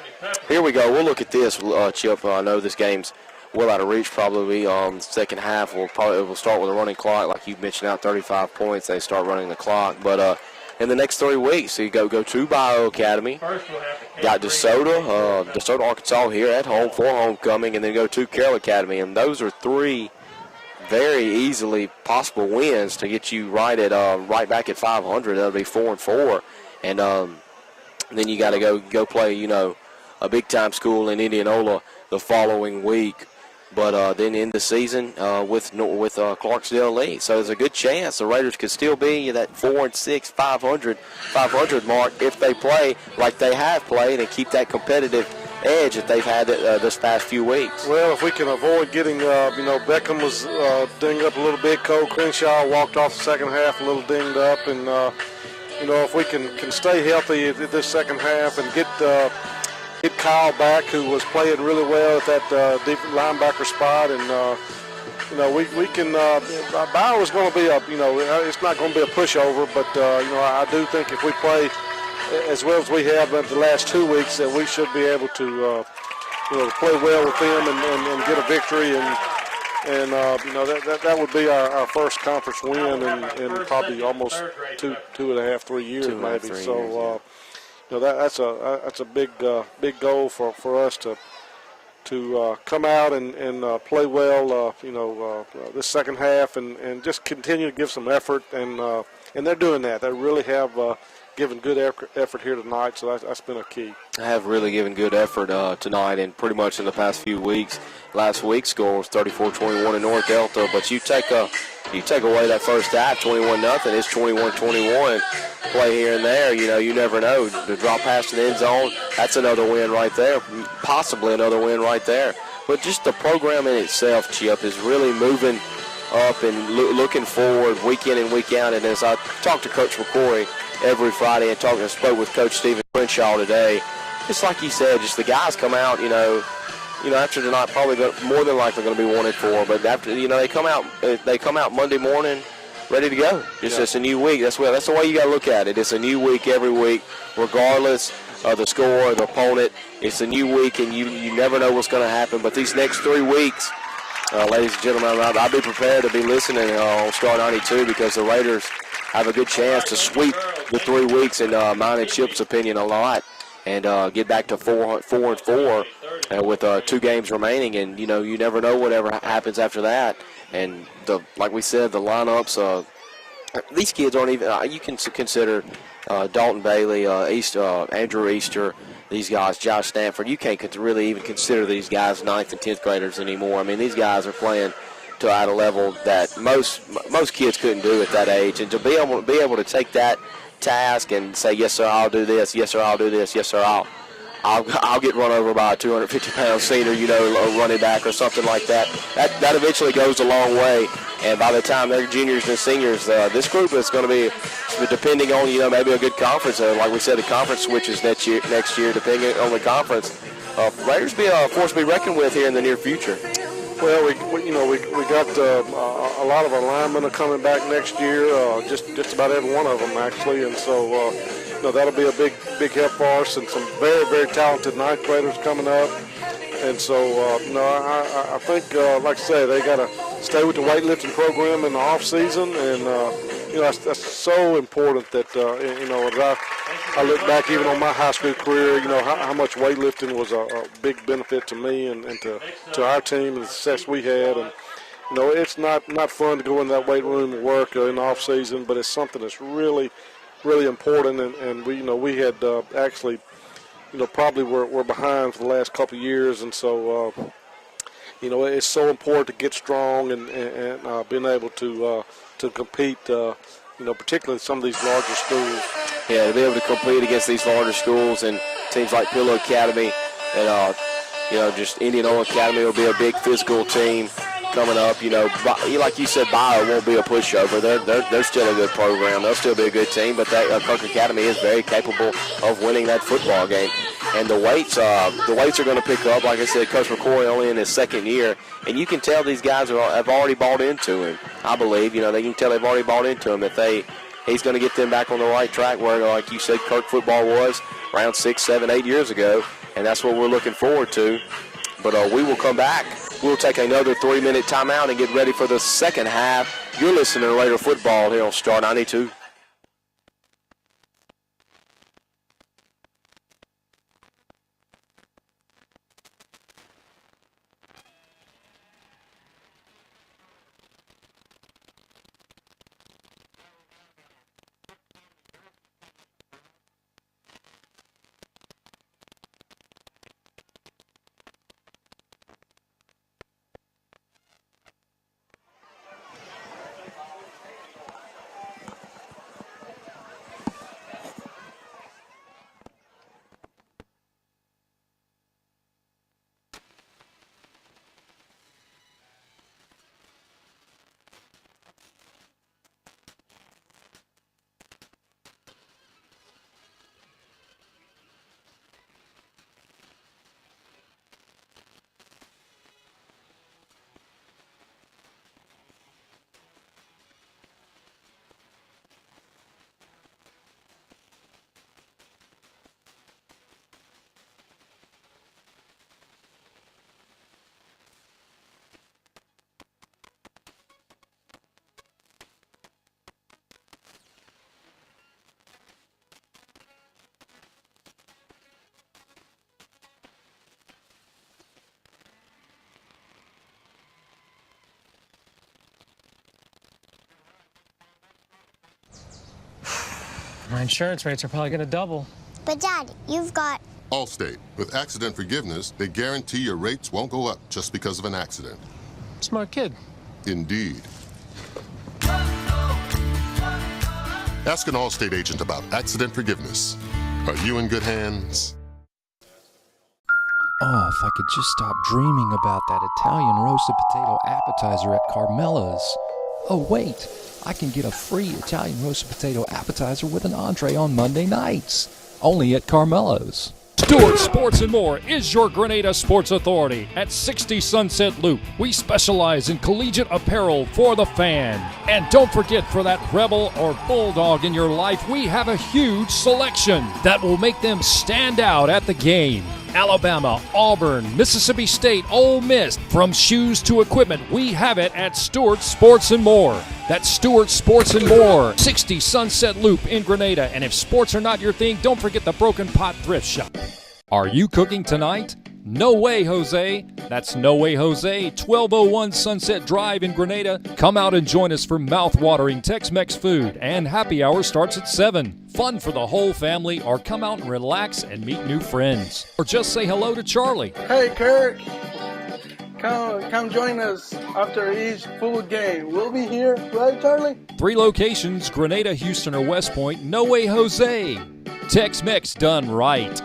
here we go. We'll look at this, Chip. I know this game's well out of reach probably. Second half, we'll start with a running clock, like you mentioned out, 35 points. They start running the clock, but in the next 3 weeks, so you go to Bio Academy, got DeSoto, Arkansas here at home for homecoming, and then go to Carroll Academy, and those are 3 very easily possible wins to get you right back at 500. That'll be 4-4, and then you got to go play a big time school in Indianola the following week. But then in the season with Clarksdale Lee. So there's a good chance the Raiders could still be that 4-6, 500 mark if they play like they have played and keep that competitive edge that they've had this past few weeks. Well, if we can avoid getting, Beckham was dinged up a little bit. Cole Crenshaw walked off the second half a little dinged up. And, if we can stay healthy at this second half and get Kyle back, who was playing really well at that deep linebacker spot, and we can. Bio is going to be it's not going to be a pushover, but I do think if we play as well as we have the last 2 weeks, that we should be able to play well with them and get a victory, and that would be our first conference win in probably almost 2.5-3 years maybe. So. That's a big goal for us to come out and play well. This second half and just continue to give some effort, and they're doing that. They really have given good effort here tonight. So that's been a key. I have really given good effort tonight, and pretty much in the past few weeks. Last week's score was 34-21 in North Delta, but you take away that first half, 21-0. It's 21-21. Play here and there, you never know. The drop pass to the end zone, that's another win right there, possibly another win right there. But just the program in itself, Chip, is really moving up and looking forward week in and week out. And as I talk to Coach McCoy every Friday and spoke with Coach Stephen Crenshaw today, just like he said, just the guys come out, after tonight probably more than likely going to be 1-4. But after, they come out Monday morning ready to go. It's just a new week. That's the way you got to look at it. It's a new week every week, regardless of the score or the opponent. It's a new week, and you never know what's going to happen. But these next 3 weeks, ladies and gentlemen, I'll be prepared to be listening on Star 92 because the Raiders have a good chance to sweep the 3 weeks, in mine and Chip's opinion, a lot, and get back to 4-4 with 2 games remaining. And, you never know whatever happens after that. And like we said, the lineups, these kids aren't even, you can consider Dalton Bailey, Andrew Easter, these guys, Josh Stanford. You can't really even consider these guys 9th and 10th graders anymore. I mean, these guys are playing at a level that most kids couldn't do at that age. And to be able to take that task and say, yes, sir, I'll do this, yes, sir, I'll do this, yes, sir, I'll get run over by a 250-pound senior, a running back or something like that. That eventually goes a long way. And by the time they're juniors and seniors, this group is going to be, depending on, maybe a good conference. Like we said, the conference switches next year, depending on the conference. Raiders be a force to be reckoned with here in the near future. Well, we got a lot of our linemen are coming back next year. Just about every one of them actually, and so that'll be a big help for us. And some very, very talented ninth graders coming up. And so I think like I say, they got to stay with the weightlifting program in the off season, and that's so important. That as I look back even on my high school career, how much weightlifting was a big benefit to me and to our team and the success we had. And it's not fun to go in that weight room and work in the off season, but it's something that's really, really important. And we had actually probably we're behind for the last couple of years, and so it's so important to get strong and being able to compete. Particularly some of these larger schools. Yeah, to be able to compete against these larger schools and teams like Pillow Academy and just Indianola Academy will be a big physical team coming up. Like you said, Bio won't be a pushover. They're still a good program. They'll still be a good team, but Kirk Academy is very capable of winning that football game. And the weights are going to pick up. Like I said, Coach McCoy only in his second year, and you can tell these guys have already bought into him. I believe, they can tell they've already bought into him. He's going to get them back on the right track where, like you said, Kirk football was around 6, 7, 8 years ago, and that's what we're looking forward to. But we will come back. We'll take another 3-minute timeout and get ready for the second half. You're listening to Raider Football here on Star 92. My insurance rates are probably going to double. But, Dad, you've got... Allstate. With accident forgiveness, they guarantee your rates won't go up just because of an accident. Smart kid. Indeed. Ask an Allstate agent about accident forgiveness. Are you in good hands? Oh, if I could just stop dreaming about that Italian roasted potato appetizer at Carmela's. Oh, wait, I can get a free Italian roasted potato appetizer with an entree on Monday nights. Only at Carmela's. Stewart Sports and More is your Grenada sports authority at 60 Sunset Loop. We specialize in collegiate apparel for the fan. And don't forget, for that Rebel or Bulldog in your life, we have a huge selection that will make them stand out at the game. Alabama, Auburn, Mississippi State, Ole Miss, from shoes to equipment, we have it at Stewart Sports and More. That's Stewart Sports and More, 60 Sunset Loop in Grenada. And if sports are not your thing, don't forget the Broken Pot Thrift Shop. Are you cooking tonight? No way, Jose. That's No Way Jose, 1201 Sunset Drive in Grenada. Come out and join us for mouth-watering Tex-Mex food, and happy hour starts at 7. Fun for the whole family, or come out and relax and meet new friends. Or just say hello to Charlie. Hey, Kirk. Come join us after each full game. We'll be here, right, Charlie? 3 locations, Grenada, Houston, or West Point. No Way Jose. Tex-Mex done right.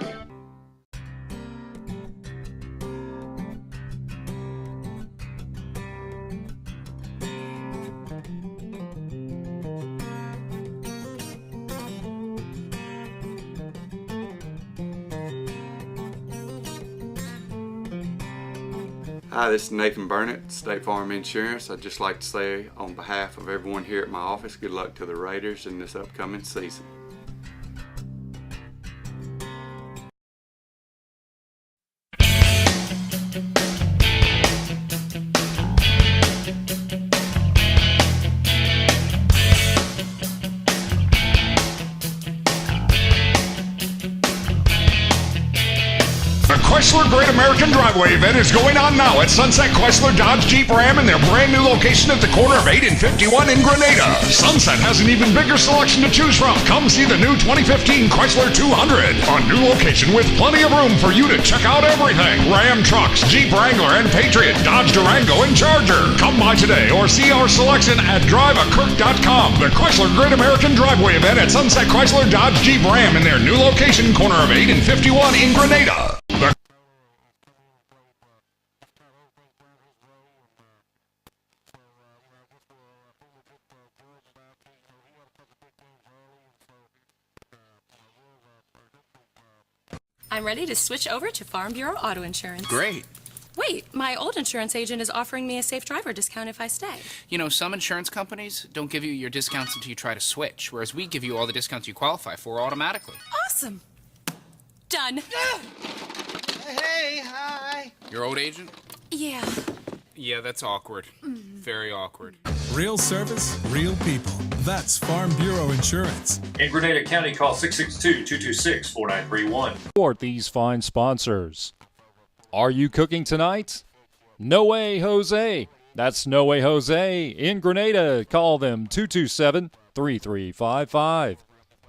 Hi, this is Nathan Burnett, State Farm Insurance. I'd just like to say on behalf of everyone here at my office, good luck to the Raiders in this upcoming season. The Chrysler Great American Driveway event is going on now at Sunset Chrysler Dodge Jeep Ram in their brand new location at the corner of 8 and 51 in Grenada. Sunset has an even bigger selection to choose from. Come see the new 2015 Chrysler 200. A new location with plenty of room for you to check out everything. Ram trucks, Jeep Wrangler and Patriot, Dodge Durango and Charger. Come by today or see our selection at driveakirk.com. The Chrysler Great American Driveway event at Sunset Chrysler Dodge Jeep Ram in their new location, corner of 8 and 51 in Grenada. I'm ready to switch over to Farm Bureau Auto Insurance. Great. Wait, my old insurance agent is offering me a safe driver discount if I stay. You know, some insurance companies don't give you your discounts until you try to switch, whereas we give you all the discounts you qualify for automatically. Awesome. Done. Hey, hi. Your old agent? Yeah. Yeah, that's awkward. Very awkward. Real service, real people. That's Farm Bureau Insurance. In Grenada County, call 662-226-4931. Support these fine sponsors. Are you cooking tonight? No Way Jose. That's No Way Jose. In Grenada, call them 227-3355.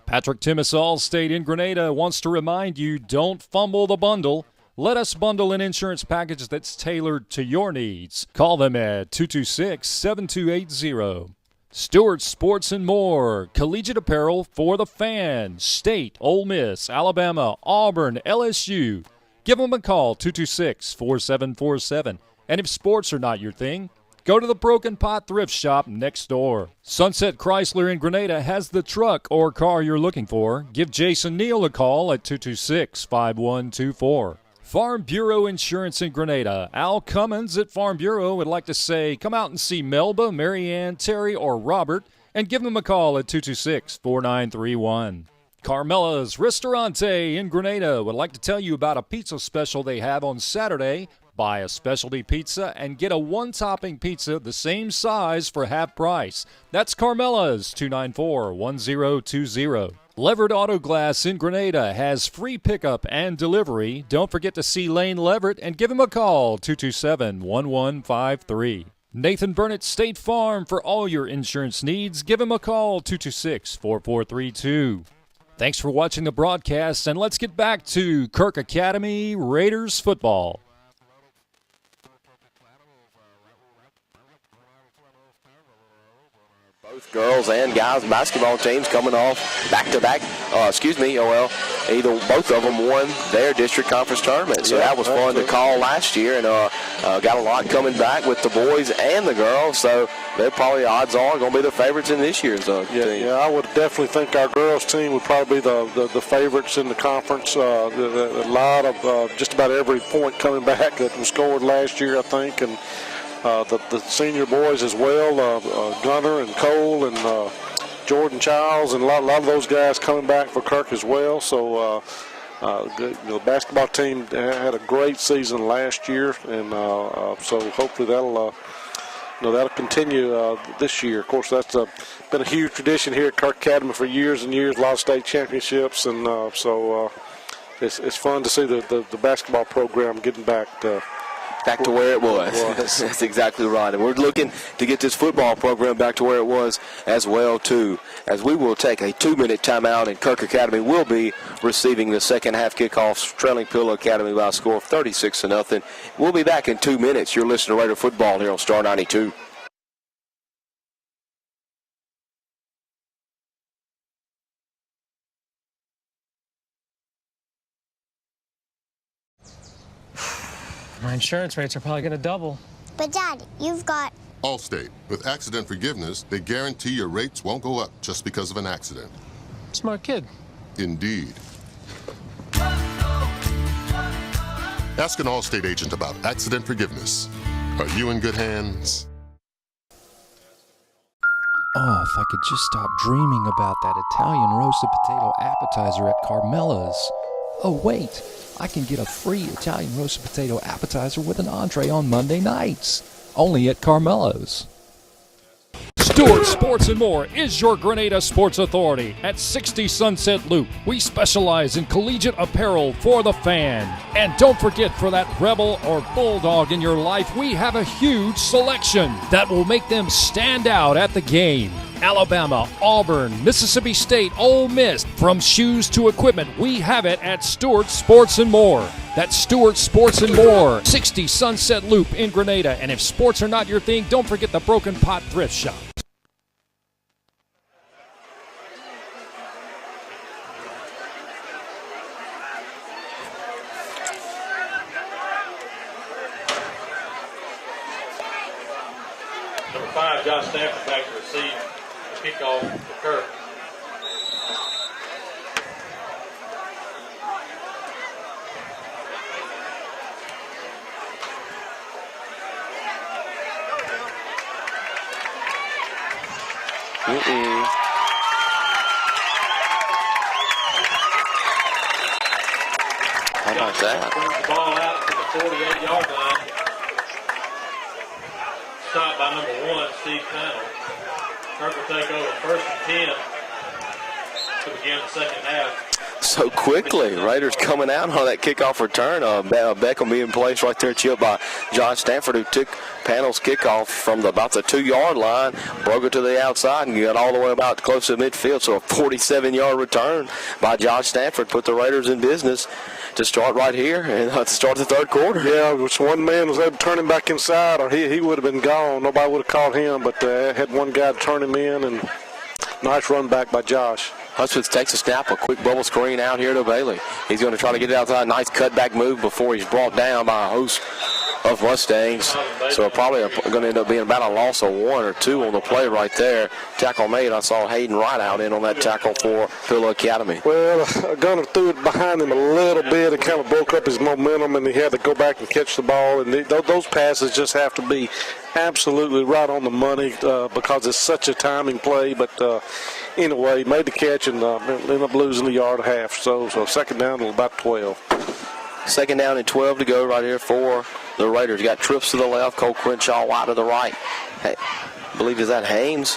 Patrick Timmis Allstate in Grenada wants to remind you, don't fumble the bundle. Let us bundle an insurance package that's tailored to your needs. Call them at 226-7280. Stewart Sports and More. Collegiate apparel for the fan. State, Ole Miss, Alabama, Auburn, LSU. Give them a call, 226-4747. And if sports are not your thing, go to the Broken Pot Thrift Shop next door. Sunset Chrysler in Grenada has the truck or car you're looking for. Give Jason Neal a call at 226-5124. Farm Bureau Insurance in Grenada. Al Cummins at Farm Bureau would like to say, come out and see Melba, Marianne, Terry, or Robert, and give them a call at 226-4931. Carmela's Ristorante in Grenada would like to tell you about a pizza special they have on Saturday. Buy a specialty pizza and get a one-topping pizza the same size for half price. That's Carmela's, 294-1020. Leverett Auto Glass in Grenada has free pickup and delivery. Don't forget to see Lane Leverett and give him a call, 227-1153. Nathan Burnett State Farm for all your insurance needs. Give him a call, 226-4432. Thanks for watching the broadcast, and let's get back to Kirk Academy Raiders football. Both girls and guys basketball teams coming off back-to-back, either both of them won their district conference tournament. So that was fun to call last year, and got a lot coming back with the boys and the girls. So they're probably, odds are, going to be the favorites in this year's team. Yeah, I would definitely think our girls team would probably be the favorites in the conference. A lot of just about every point coming back that was scored last year, I think, and the senior boys as well, Gunner and Cole and Jordan Childs, and a lot of those guys coming back for Kirk as well. So the basketball team had a great season last year, and so hopefully that'll continue this year. Of course, that's been a huge tradition here at Kirk Academy for years and years. A lot of state championships, and so it's fun to see the basketball program getting back to where it was. That's exactly right. And we're looking to get this football program back to where it was as well, too, as we will take a 2-minute timeout, and Kirk Academy will be receiving the second half kickoff, trailing Pillow Academy by a score of 36-0. We'll be back in 2 minutes. You're listening to Raider Football here on Star 92. My insurance rates are probably going to double. But, Dad, you've got... Allstate. With accident forgiveness, they guarantee your rates won't go up just because of an accident. Smart kid. Indeed. Ask an Allstate agent about accident forgiveness. Are you in good hands? Oh, if I could just stop dreaming about that Italian roasted potato appetizer at Carmela's. Oh, wait, I can get a free Italian roasted potato appetizer with an entree on Monday nights. Only at Carmela's. Stewart Sports and More is your Grenada sports authority at 60 Sunset Loop. We specialize in collegiate apparel for the fan. And don't forget, for that rebel or bulldog in your life, we have a huge selection that will make them stand out at the game. Alabama, Auburn, Mississippi State, Ole Miss, from shoes to equipment, we have it at Stewart Sports and More. That's Stewart Sports and More, 60 Sunset Loop in Grenada. And if sports are not your thing, don't forget the Broken Pot Thrift Shop. Number 5, Josh Stanford back to receive the kickoff for Kirk. How about that? Brings the ball out to the 48-yard line. Stopped by number 1, Steve Connell. Kirk will take over 1st and 10 to begin the second half. So quickly, Raiders coming out on that kickoff return. Beckham being placed right there, chipped by Josh Stanford, who took Panel's kickoff from about the 2-yard line, broke it to the outside, and got all the way about close to midfield. So a 47-yard return by Josh Stanford put the Raiders in business to start right here and to start the third quarter. Yeah, which one man was able to turn him back inside, or he would have been gone. Nobody would have caught him, but had one guy to turn him in, and nice run back by Josh. Hudspeth takes a snap, a quick bubble screen out here to Bailey. He's going to try to get it outside. Nice cutback move before he's brought down by a host of Mustangs. So probably going to end up being about a loss of 1 or 2 on the play right there. Tackle made. I saw Hayden Wright out in on that tackle for Pillow Academy. Well, Gunner threw it behind him a little bit. It kind of broke up his momentum, and he had to go back and catch the ball. And those passes just have to be absolutely right on the money because it's such a timing play. But anyway, made the catch and ended up losing the yard and a half. So second down to about 12. Second down and 12 to go right here for the Raiders. Got trips to the left, Cole Crenshaw wide to the right. Hey, I believe is that Hames.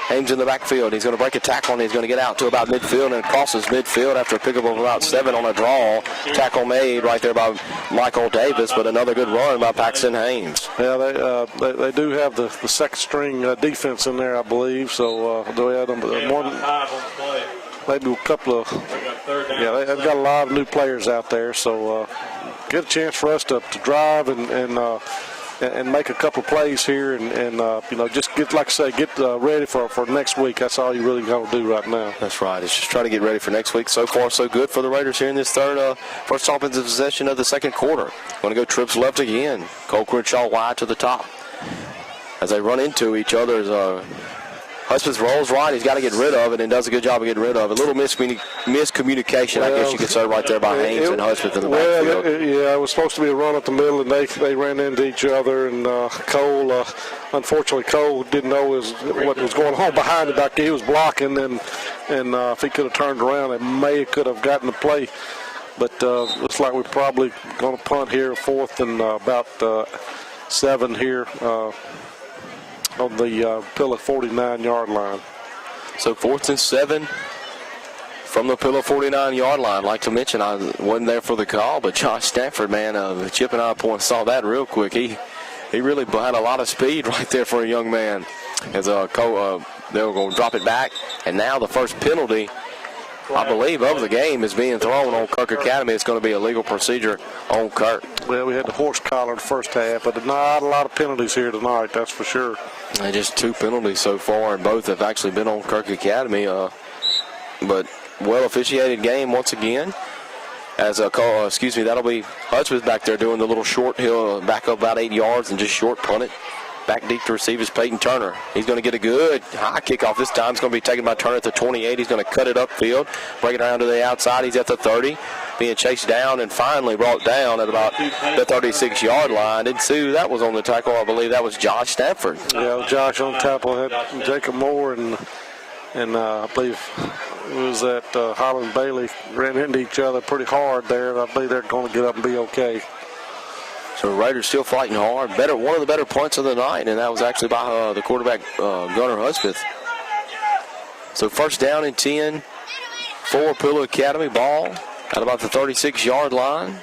Hames in the backfield. He's going to break a tackle, and he's going to get out to about midfield and crosses midfield after a pickup of about 7 on a draw. Tackle made right there by Michael Davis, but another good run by Paxton Hames. Yeah, they do have the second string defense in there, I believe. So they had maybe a couple of they've got a lot of new players out there. So get a chance for us to drive and make a couple of plays here and just get, like I say, get ready for next week. That's all you really got to do right now. That's right. It's just trying to get ready for next week. So far, so good for the Raiders here in this first offensive possession of the second quarter. Going to go trips left again. Cole Crenshaw wide to the top. As they run into each other, Hudspeth rolls right. He's got to get rid of it and does a good job of getting rid of it. A little miscommunication, I guess you could say, right there by Hames and Hudspeth in the backfield. It was supposed to be a run up the middle, and they ran into each other. And Cole, unfortunately, Cole didn't know what was going on behind him. He was blocking, and if he could have turned around, it could have gotten the play. But looks like we're probably going to punt here, 4th and about 7 here. On the Pillow 49-yard line. So 4th and 7 from the Pillow 49-yard line. Like to mention, I wasn't there for the call, but Josh Stanford, man, the Chip and I point saw that real quick. He really had a lot of speed right there for a young man. As they were going to drop it back, and now the first penalty, I believe, of the game is being thrown on Kirk Academy. It's going to be a legal procedure on Kirk. Well, we had the horse collar in the first half, but not a lot of penalties here tonight, that's for sure. And just 2 penalties so far, and both have actually been on Kirk Academy. But well-officiated game once again. As that'll be Hudspeth back there doing the little short hill, back up about 8 yards and just short punt it. Back deep to receive is Peyton Turner. He's going to get a good high kickoff this time. It's going to be taken by Turner at the 28. He's going to cut it upfield, break it around to the outside. He's at the 30, being chased down and finally brought down at about the 36-yard line. And Sue, that was on the tackle. I believe that was Josh Stanford. Yeah, Josh on tackle had Jacob Moore and I believe it was that Holland Bailey ran into each other pretty hard there, and I believe they're going to get up and be okay. So the Raiders still fighting hard. One of the better points of the night, and that was actually by the quarterback, Gunnar Hudspeth. So first down and 10 for Pillow Academy. Ball at about the 36-yard line.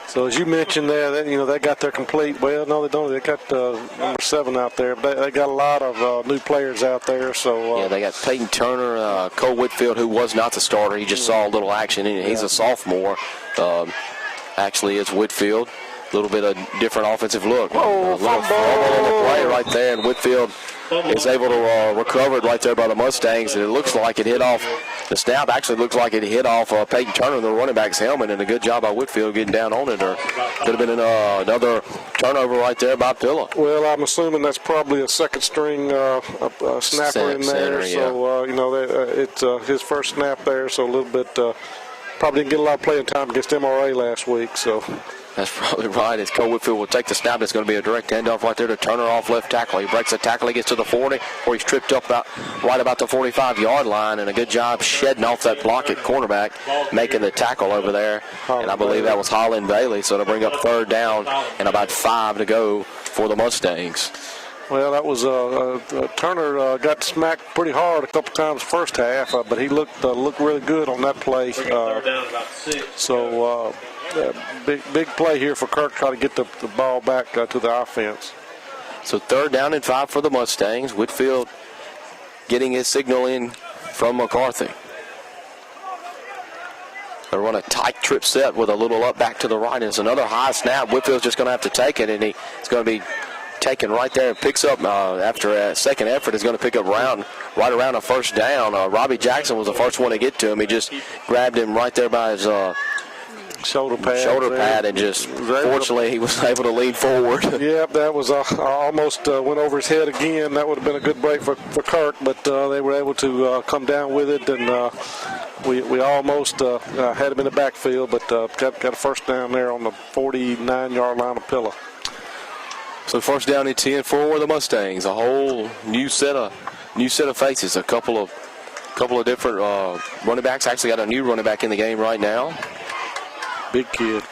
So as you mentioned there, they got their complete. Well, no, they don't. They got number 7 out there. But they got a lot of new players out there. So yeah, they got Peyton Turner, Cole Whitfield, who was not the starter. He just saw a little action in it. He's a sophomore. Actually, it's Whitfield. A little bit of different offensive look. Oh, fumble on the play right there, and Whitfield is able to recover it right there by the Mustangs, and it looks like it hit off. The snap actually looks like it hit off Peyton Turner, the running back's helmet, and a good job by Whitfield getting down on it. Or could have been another turnover right there by Pillow. Well, I'm assuming that's probably a second-string snapper in there. So, it's his first snap there, so a little bit probably didn't get a lot of playing time against MRA last week. So. That's probably right. As Cole Whitfield will take the snap, it's going to be a direct handoff right there to Turner off left tackle. He breaks the tackle, he gets to the 40, where he's tripped up right about the 45-yard line, and a good job shedding off that block at cornerback, making the tackle over there. And I believe that was Holland Bailey, so to bring up third down and about 5 to go for the Mustangs. Well, that was Turner got smacked pretty hard a couple times first half, but he looked really good on that play. Big play here for Kirk, try to get the ball back to the offense. So third down and 5 for the Mustangs. Whitfield getting his signal in from McCarthy. They run a tight trip set with a little up back to the right. And it's another high snap. Whitfield's just going to have to take it, and he's going to be taken right there and picks up after a second effort. Is going to pick up right around a first down. Robbie Jackson was the first one to get to him. He just grabbed him right there by his shoulder pad, and just fortunately he was able to lean forward. Yeah, that was almost went over his head again. That would have been a good break for Kirk, but they were able to come down with it, and we almost had him in the backfield, but got a first down there on the 49-yard line of Pillow. So first down and 10 for the Mustangs. A whole new set of faces. A couple of different running backs. Actually got a new running back in the game right now. Big kid.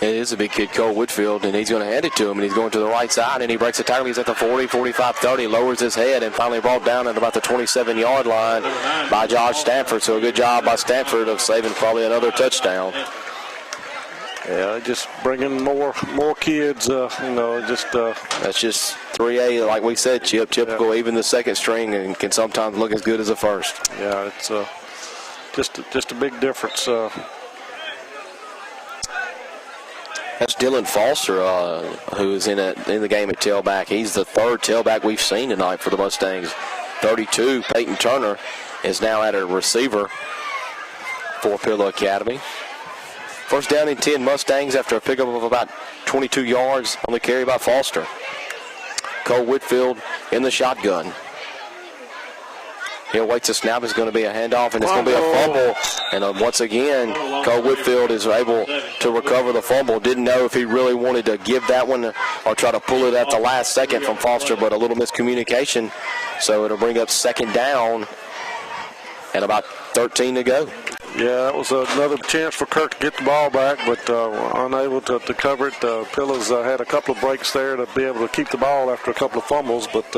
It is a big kid, Cole Whitfield, and he's going to hand it to him, and he's going to the right side, and he breaks the tackle. He's at the 40, 45, 30, lowers his head, and finally brought down at about the 27-yard line by Josh Stanford. So a good job by Stanford of saving probably another touchdown. Yeah, just bringing more kids, That's just 3A, like we said, Chip. Typical, yeah. Even the second string, and can sometimes look as good as the first. Yeah, it's just a big difference. That's Dylan Foster, who is in the game at tailback. He's the third tailback we've seen tonight for the Mustangs. 32, Peyton Turner is now at a receiver for Pillow Academy. First down and 10 Mustangs after a pickup of about 22 yards on the carry by Foster. Cole Whitfield in the shotgun. He awaits a snap. It's going to be a handoff, and it's going to be a fumble. And once again, Cole Whitfield is able to recover the fumble. Didn't know if he really wanted to give that one or try to pull it at the last second from Foster, but a little miscommunication. So it'll bring up second down and about 13 to go. Yeah, that was another chance for Kirk to get the ball back, but unable to cover it. Pillows had a couple of breaks there to be able to keep the ball after a couple of fumbles, but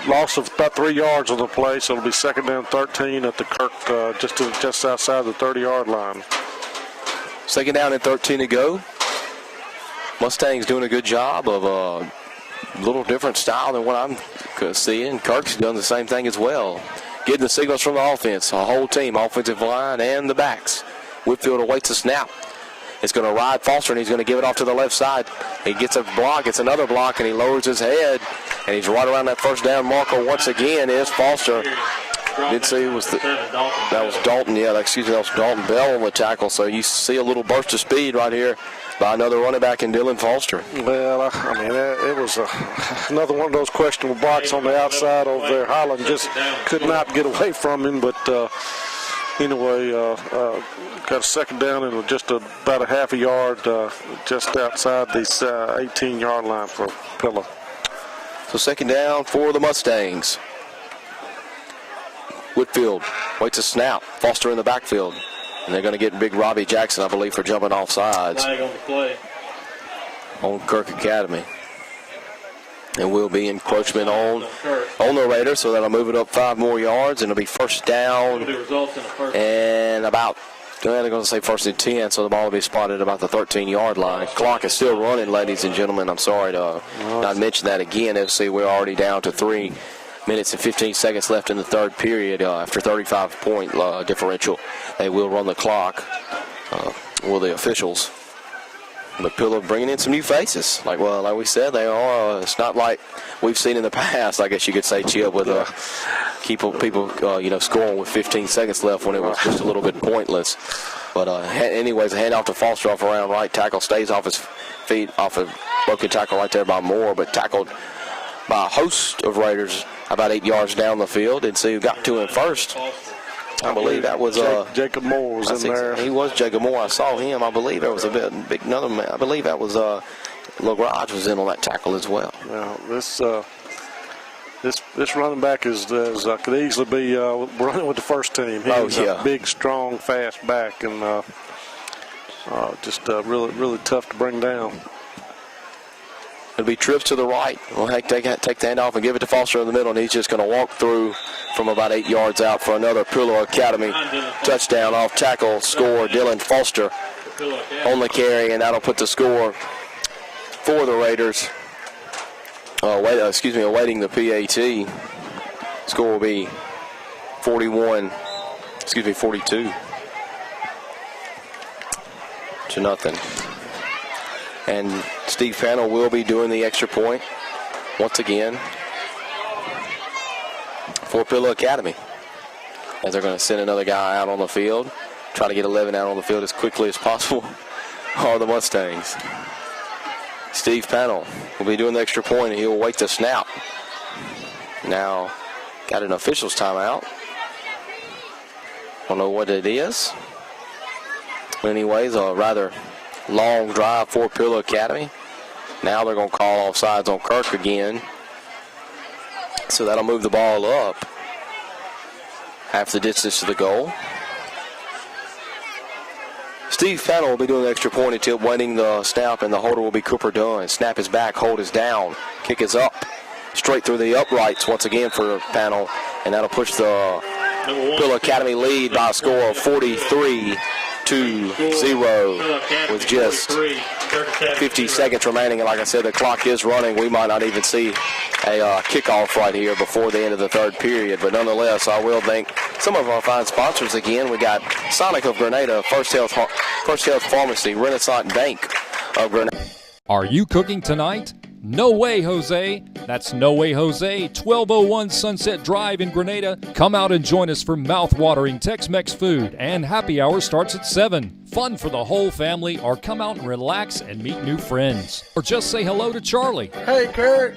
loss of about 3 yards on the play, so it'll be second down 13 at the Kirk, just outside the 30-yard line. Second down and 13 to go. Mustangs doing a good job of a little different style than what I'm seeing. Kirk's done the same thing as well. Getting the signals from the offense, a whole team, offensive line and the backs. Whitfield awaits a snap. It's going to ride Foster, and he's going to give it off to the left side. He gets a block. It's another block, and he lowers his head, and he's right around that first down marker once again is Foster. did see was that was Dalton. Yeah, excuse me, that was Dalton Bell on the tackle. So you see a little burst of speed right here by another running back in Dylan Foster. Well, I mean, it was another one of those questionable blocks on the outside over there. Highland just could not get away from him, but anyway, got a second down and just about a half a yard just outside the 18-yard line for Pillow. So second down for the Mustangs. Whitfield waits a snap. Foster in the backfield. And they're going to get big Robbie Jackson, I believe, for jumping off sides Flag on the play. on Kirk Academy. And will be encroachment on the Raiders, so that'll move it up 5 more yards, and it'll be first down and about, they're going to say first and 10, so the ball will be spotted about the 13-yard line. Clock is still running, ladies and gentlemen. I'm sorry to not mention that again. FC, we're already down to 3 minutes and 15 seconds left in the third period after 35-point differential. They will run the clock, will the officials. But Pillow bringing in some new faces. Like we said, they are. It's not like we've seen in the past, I guess you could say, Chip, with people scoring with 15 seconds left when it was just a little bit pointless. But anyways, a handoff to Foster off around right. Tackle stays off his feet, off a broken tackle right there by Moore, but tackled by a host of Raiders about 8 yards down the field. And see who got to him first. I believe that was Jacob Moore was in there. He was Jacob Moore. I saw him. I believe there was a big another man. I believe that was LaGrage was in on that tackle as well. Well, this running back could easily be running with the first team. He's a big, strong, fast back, and just really tough to bring down. It'll be trips to the right. Well, heck, take the handoff and give it to Foster in the middle, and he's just going to walk through from about 8 yards out for another Pillow Academy touchdown off tackle score. Dylan Foster on the carry, and that'll put the score for the Raiders. Awaiting the PAT. Score will be 42 to nothing. And Steve Pannell will be doing the extra point once again for Pillow Academy. As they're going to send another guy out on the field, try to get 11 out on the field as quickly as possible, are the Mustangs. Steve Pannell will be doing the extra point, and he'll wait the snap. Now, got an official's timeout. Don't know what it is. Anyways, a rather long drive for Pillow Academy. Now they're going to call offsides on Kirk again. So that'll move the ball up half the distance to the goal. Steve Pannell will be doing the extra point until waiting the snap, and the holder will be Cooper Dunn. Snap is back, hold is down, kick is up, straight through the uprights once again for Pannell, and that'll push the Pillow Academy lead by a score of 43-0 with just 50 seconds remaining. And like I said, the clock is running. We might not even see a kickoff right here before the end of the third period. But nonetheless, I will thank some of our fine sponsors again. We got Sonic of Grenada, First Health Pharmacy, Renaissance Bank of Grenada. Are you cooking tonight? No way, Jose. That's No Way Jose, 1201 Sunset Drive in Grenada. Come out and join us for mouth-watering Tex-Mex food, and happy hour starts at 7. Fun for the whole family, or come out and relax and meet new friends. Or just say hello to Charlie. Hey, Kirk.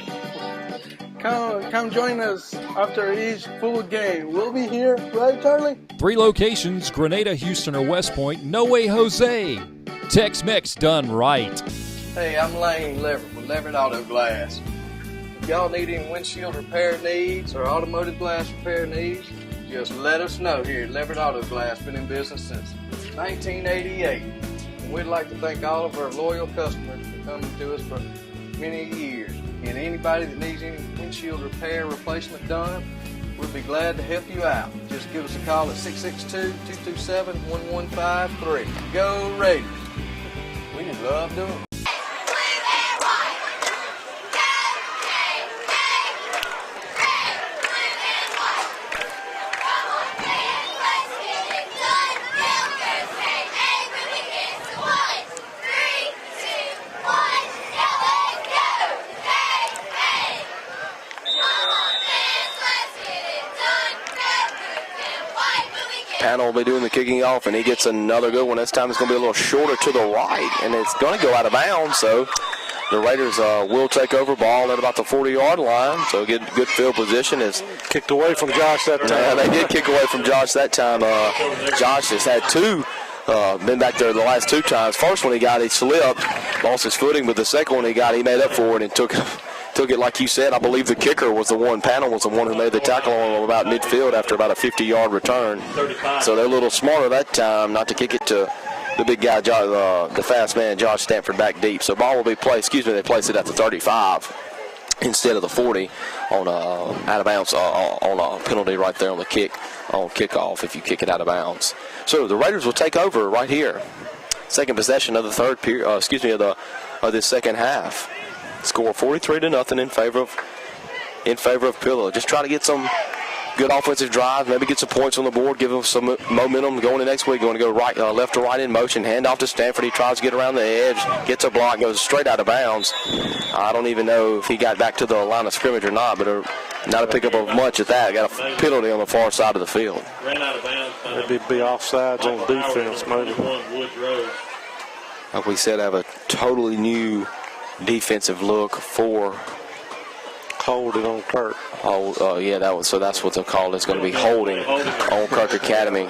Come join us after each full game. We'll be here, right, Charlie? 3 locations, Grenada, Houston, or West Point. No Way Jose. Tex-Mex done right. Hey, I'm Lane Leverett with Leverett Auto Glass. If y'all need any windshield repair needs or automotive glass repair needs, just let us know here at Leverett Auto Glass. Been in business since 1988. And we'd like to thank all of our loyal customers for coming to us for many years. And anybody that needs any windshield repair replacement done, we'll be glad to help you out. Just give us a call at 662-227-1153. Go Raiders! We just love doing it. Panel will be doing the kicking off, and he gets another good one. This time it's going to be a little shorter to the right, and it's going to go out of bounds. So the Raiders will take over, ball at about the 40-yard line. So good field position. Is kicked away from Josh that time. Yeah, they did kick away from Josh that time. Josh has had two. Been back there the last two times. First one he got, he slipped, lost his footing, but the second one he got, he made up for it and took it like you said. I believe the kicker was the one, Panel was the one who made the tackle on about midfield after about a 50-yard return. So they're a little smarter that time not to kick it to the big guy, the fast man, Josh Stanford, back deep. So ball will be placed, they place it at the 35 instead of the 40 on out of bounds on a penalty right there on the kickoff if you kick it out of bounds. So the Raiders will take over right here. Second possession of the third period, of this second half. Score 43-0 in favor of Pillow. Just try to get some good offensive drive, maybe get some points on the board, give them some momentum going to next week. Going to go right, left to right in motion, hand off to Stanford. He tries to get around the edge, gets a block, goes straight out of bounds. I don't even know if he got back to the line of scrimmage or not, but not a pickup of much at that. Got a penalty on the far side of the field. Ran out of bounds. Maybe be offsides on defense, maybe. Like we said, have a totally new defensive look for holding on Kirk. Yeah, that's what they'll call it. It's going to be holding on Kirk Academy,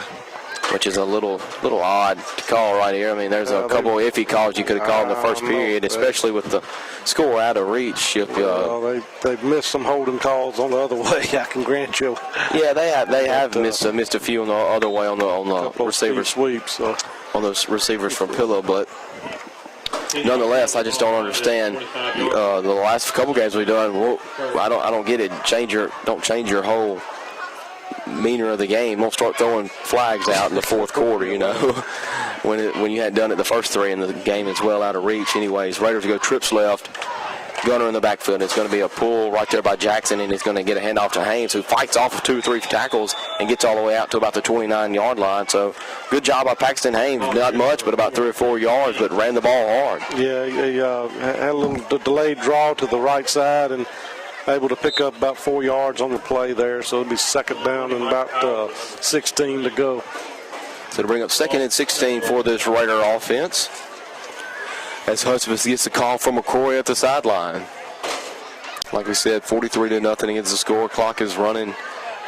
which is a little odd to call right here. I mean, there's a couple of iffy calls you could have called in the first period, especially with the score out of reach. They've missed some holding calls on the other way, I can grant you. Yeah, they have missed a few on the other way on the receivers sweeps on those receivers from Pillow, but nonetheless, I just don't understand the last couple games we've done. I don't get it. Don't change your whole meaner of the game. We'll start throwing flags out in the fourth quarter. When you hadn't done it the first three, and the game is well out of reach. Anyways, Raiders go trips left. Gunner in the backfield. It's going to be a pull right there by Jackson, and he's going to get a handoff to Haynes, who fights off of 2 or 3 tackles and gets all the way out to about the 29-yard line. So good job by Paxton Haynes. Not much, but about 3 or 4 yards, but ran the ball hard. Yeah, he had a little delayed draw to the right side and able to pick up about 4 yards on the play there. So it'll be second down and about 16 to go. So to bring up second and 16 for this Raider offense, as Hutchins gets the call from McCrory at the sideline. Like we said, 43-0 against the score. Clock is running.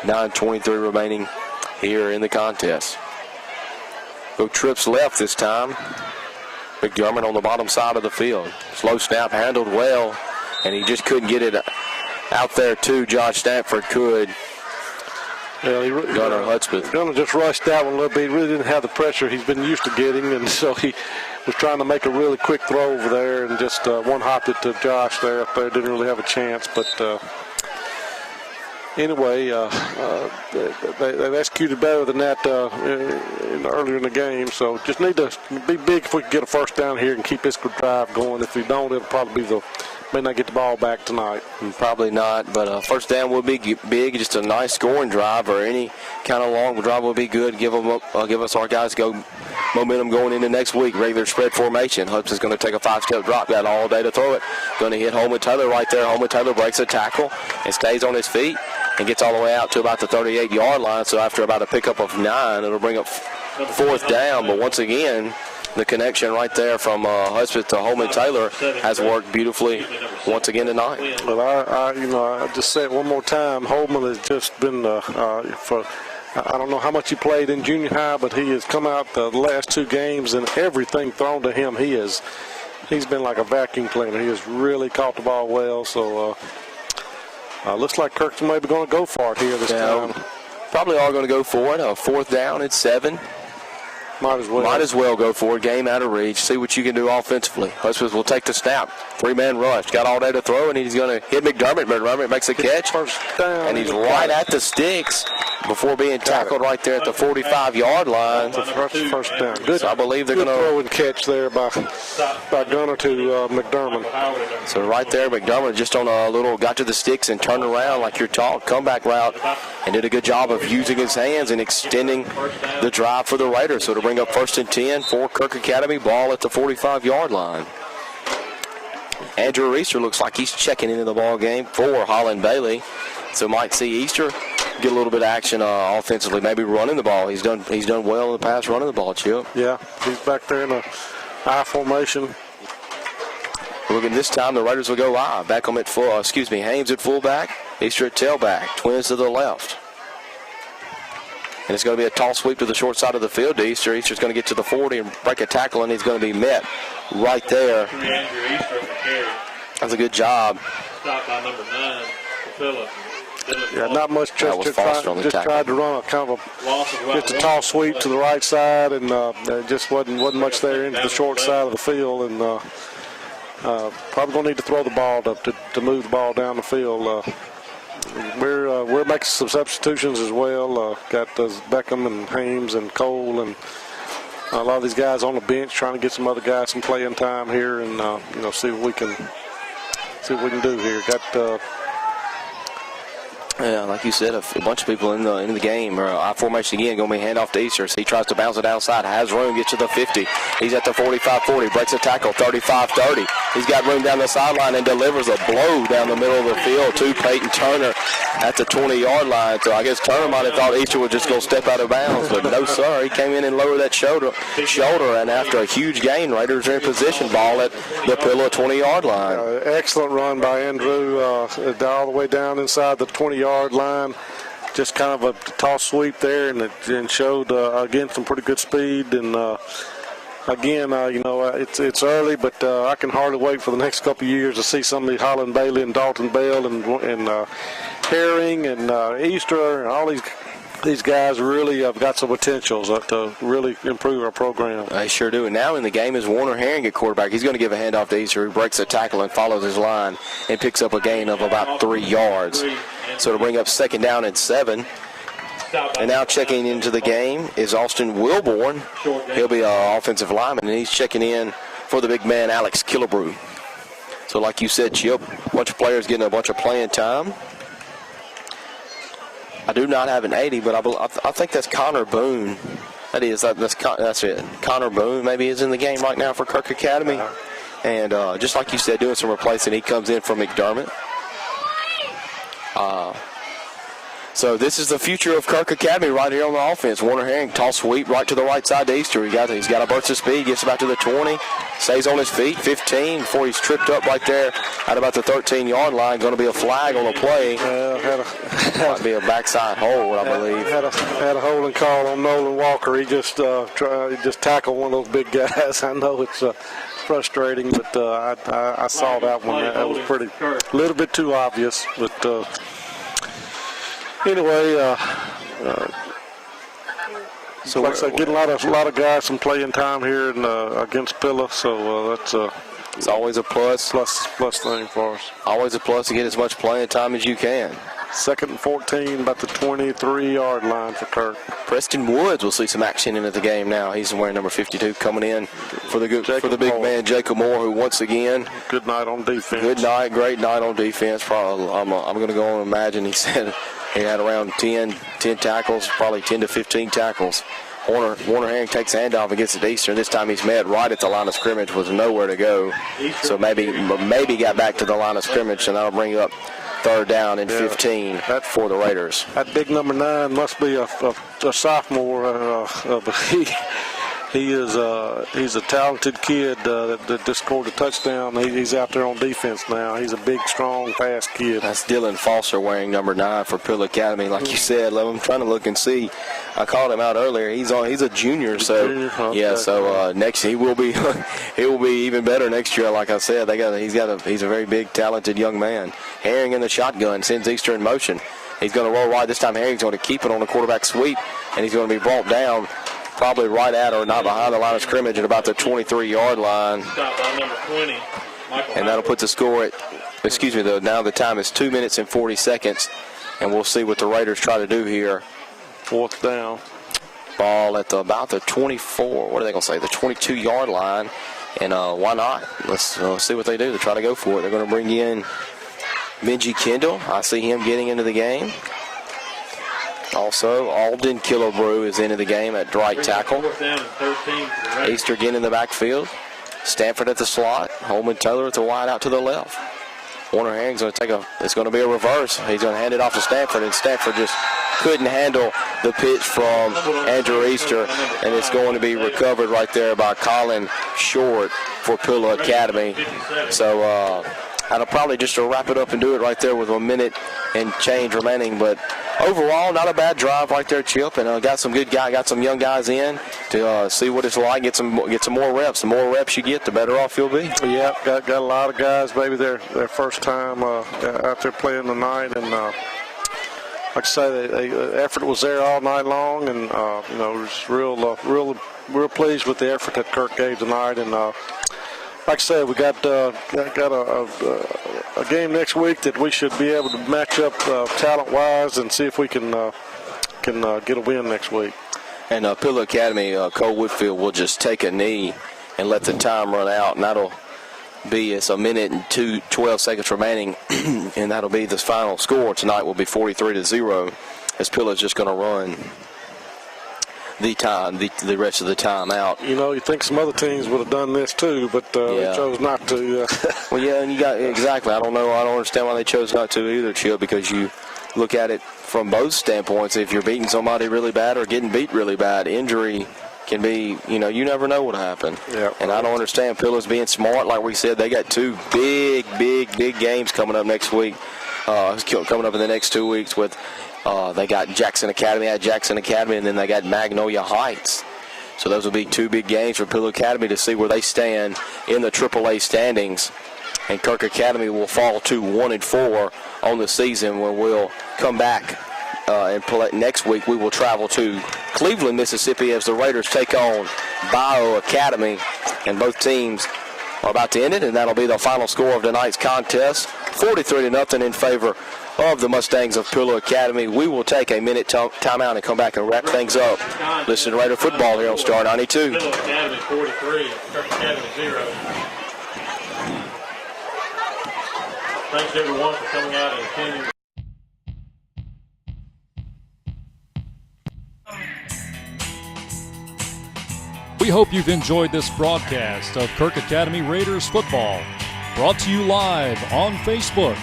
9:23 remaining here in the contest. Go trips left this time. McDermott on the bottom side of the field. Slow snap, handled well, and he just couldn't get it out there too. Josh Stanford could. Yeah, Gunner Hutchins. Gunner just rushed that one a little bit. He really didn't have the pressure he's been used to getting, and so he was trying to make a really quick throw over there and just one-hopped it to Josh there up there. Didn't really have a chance, but anyway, they've executed better than that earlier in the game, so just need to be big if we can get a first down here and keep this drive going. If we don't, it'll probably be may not get the ball back tonight. Probably not, but first down will be big. Just a nice scoring drive or any kind of long drive will be good. Give us our guys momentum going into next week. Regular spread formation. Hudson's going to take a 5-step drop. Got all day to throw it. Going to hit Holman Taylor right there. Holman Taylor breaks a tackle and stays on his feet and gets all the way out to about the 38-yard line. So after about a pickup of 9, it'll bring up fourth down. But once again, the connection right there from Hudspeth to Holman Taylor has worked beautifully once again tonight. Well, I just say it one more time. Holman has just been I don't know how much he played in junior high, but he has come out the last 2 games and everything thrown to him. He's been like a vacuum cleaner. He has really caught the ball well. So looks like Kirk's maybe going to go for it here this time. Probably are going to go for it. Fourth down at 7. Might as well go for it. Game out of reach. See what you can do offensively. Hutchins will take the snap. 3-man rush. Got all day to throw, and he's going to hit McDermott. McDermott makes a catch, and he's right at the sticks before being tackled right there at the 45-yard line. First down. Good. So I believe they're going to throw and catch there by Gunner to McDermott. So right there, McDermott just on a little got to the sticks and turned around like you're taught, comeback route, and did a good job of using his hands and extending the drive for the Raiders. So to bring up 1st and 10 for Kirk Academy, ball at the 45-yard line. Andrew Easter looks like he's checking into the ball game for Holland Bailey. So might see Easter get a little bit of action offensively, maybe running the ball. He's done well in the past running the ball, Chip. Yeah, he's back there in a I formation. Looking this time, the Raiders will go I. Beckham at Haynes at fullback, Easter at tailback, Twins to the left. And it's going to be a tall sweep to the short side of the field to Easter. Easter's going to get to the 40 and break a tackle, and he's going to be met right there. That's a good job. Stopped by number 9, Philip. Yeah, not much. Just tried to run a kind of just a tall sweep to the right side, and there just wasn't much there into the short side of the field, and probably going to need to throw the ball to move the ball down the field. We're making some substitutions as well. Got Beckham and Haynes and Cole and a lot of these guys on the bench trying to get some other guys some playing time here, and see what we can do here. Got like you said, a bunch of people in the game. I formation again, going to be handoff to Easter. So he tries to bounce it outside, has room, gets to the 50. He's at the 45-40, breaks a tackle, 35-30. He's got room down the sideline and delivers a blow down the middle of the field to Peyton Turner at the 20-yard line. So I guess Turner might have thought Easter would just go step out of bounds, but no, sir. He came in and lowered that shoulder, and after a huge gain, Raiders are in position, ball at the Pillow 20-yard line. Excellent run by Andrew, all the way down inside the 20-yard line. Just kind of a toss sweep there, and showed again some pretty good speed. And again, it's early, but I can hardly wait for the next couple of years to see some of the Holland Bailey and Dalton Bell and Herring and Easter and all these guys really have got some potentials to really improve our program. They sure do. And now in the game is Warner Herring at quarterback. He's going to give a handoff to Easter, who breaks a tackle and follows his line and picks up a gain of about 3 yards. So to bring up 2nd down and 7. And now checking into the game is Austin Wilborn. He'll be an offensive lineman, and he's checking in for the big man, Alex Killebrew. So like you said, Chip, a bunch of players getting a bunch of playing time. I do not have an 80, but I think that's Connor Boone. That's it. Connor Boone maybe is in the game right now for Kirk Academy. And just like you said, doing some replacing, he comes in from McDermott. So this is the future of Kirk Academy right here on the offense. Warner Herring, toss sweep right to the right side to Easter. He's got a burst of speed, gets about to the 20, stays on his feet, 15 before he's tripped up right there at about the 13-yard line. Going to be a flag on the play. Might be a backside hold, I believe. Had a holding call on Nolan Walker. He just tackled one of those big guys. I know it's frustrating, but I saw that one. That was a little bit too obvious, but. Anyway, so like I said, getting a lot of guys some playing time here against Pilla, so that's it's always a plus thing for us. Always a plus to get as much playing time as you can. 2nd and 14, about the 23-yard line for Kirk. Preston Woods will see some action into the game now. He's wearing number 52, coming in for the big man Jacob Moore, who once again, good night on defense. Good night, great night on defense. Probably, I'm going to go and imagine he said he had around 10 tackles, probably 10 to 15 tackles. Warner Herring takes a handoff and gets it to Easter. This time he's met right at the line of scrimmage, was nowhere to go. So maybe got back to the line of scrimmage, and that'll bring up 3rd down and 15 for the Raiders. That big number 9 must be a sophomore, but he's a talented kid that just scored a touchdown. He's out there on defense now. He's a big, strong, fast kid. That's Dylan Foster wearing number 9 for Pill Academy. Like you said, I'm trying to look and see. I called him out earlier. He's a junior, so next he will be even better next year. Like I said, he's a very big, talented young man. Herring in the shotgun sends Easter in motion. He's going to roll wide this time. Herring's going to keep it on the quarterback sweep, and he's going to be brought down probably right at or not behind the line of scrimmage at about the 23-yard line. And that'll put the score at, now the time is 2 minutes and 40 seconds, and we'll see what the Raiders try to do here. 4th down. Ball at about the 24, what are they going to say, the 22-yard line, and why not? Let's see what they do to try to go for it. They're going to bring in Benji Kendall. I see him getting into the game. Also, Alden Killebrew is into the game at right tackle. Easter again in the backfield. Stanford at the slot. Holman Taylor at the wide out to the left. Warner Herring's going to it's going to be a reverse. He's going to hand it off to Stanford, and Stanford just couldn't handle the pitch from Andrew Easter, and it's going to be recovered right there by Colin Short for Pillow Academy. So that'll probably just wrap it up and do it right there with a minute and change remaining. But overall, not a bad drive right there, Chip, and got some young guys in to see what it's like. Get some more reps. The more reps you get, the better off you'll be. Yeah, got a lot of guys. Maybe their first time out there playing tonight, and like I say, the effort was there all night long, and was real pleased with the effort that Kirk gave tonight. And like I said, we got a game next week that we should be able to match up talent-wise and see if we can get a win next week. And Pillow Academy, Cole Whitfield will just take a knee and let the time run out, and that'll be it's a minute and 12 seconds remaining, and that'll be the final score tonight. Will be 43-0, as Pillow's just going to run the rest of the time out. You think some other teams would have done this too, but they chose not to. Well, yeah, and you got exactly. I don't understand why they chose not to either, Chip, because you look at it from both standpoints. If you're beating somebody really bad or getting beat really bad, injury can be, you never know what'll happen. Yeah. And I don't understand Pillow's being smart. Like we said, they got two big games coming up next week. Coming up in the next 2 weeks with they got Jackson Academy at Jackson Academy, and then they got Magnolia Heights. So those will be two big games for Pillow Academy to see where they stand in the AAA standings. And Kirk Academy will fall to 1-4 on the season, when we'll come back and play next week. We will travel to Cleveland, Mississippi, as the Raiders take on Bio Academy, and both teams are about to end it, and that'll be the final score of tonight's contest, 43-0 in favor of the Mustangs of Pillow Academy. We will take a minute timeout and come back and wrap things up. Listen to Raider football here on Star 92. Pillow Academy 43, Kirk Academy 0. Thanks everyone for coming out and attending. We hope you've enjoyed this broadcast of Kirk Academy Raiders football, brought to you live on Facebook.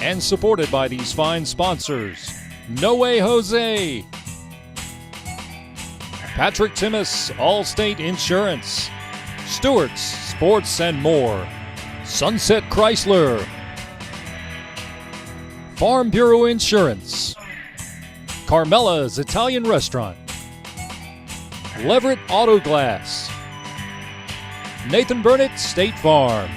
And supported by these fine sponsors: No Way Jose, Patrick Timmis, Allstate Insurance, Stewart's Sports and More, Sunset Chrysler, Farm Bureau Insurance, Carmela's Italian Restaurant, Leverett Auto Glass, Nathan Burnett State Farm,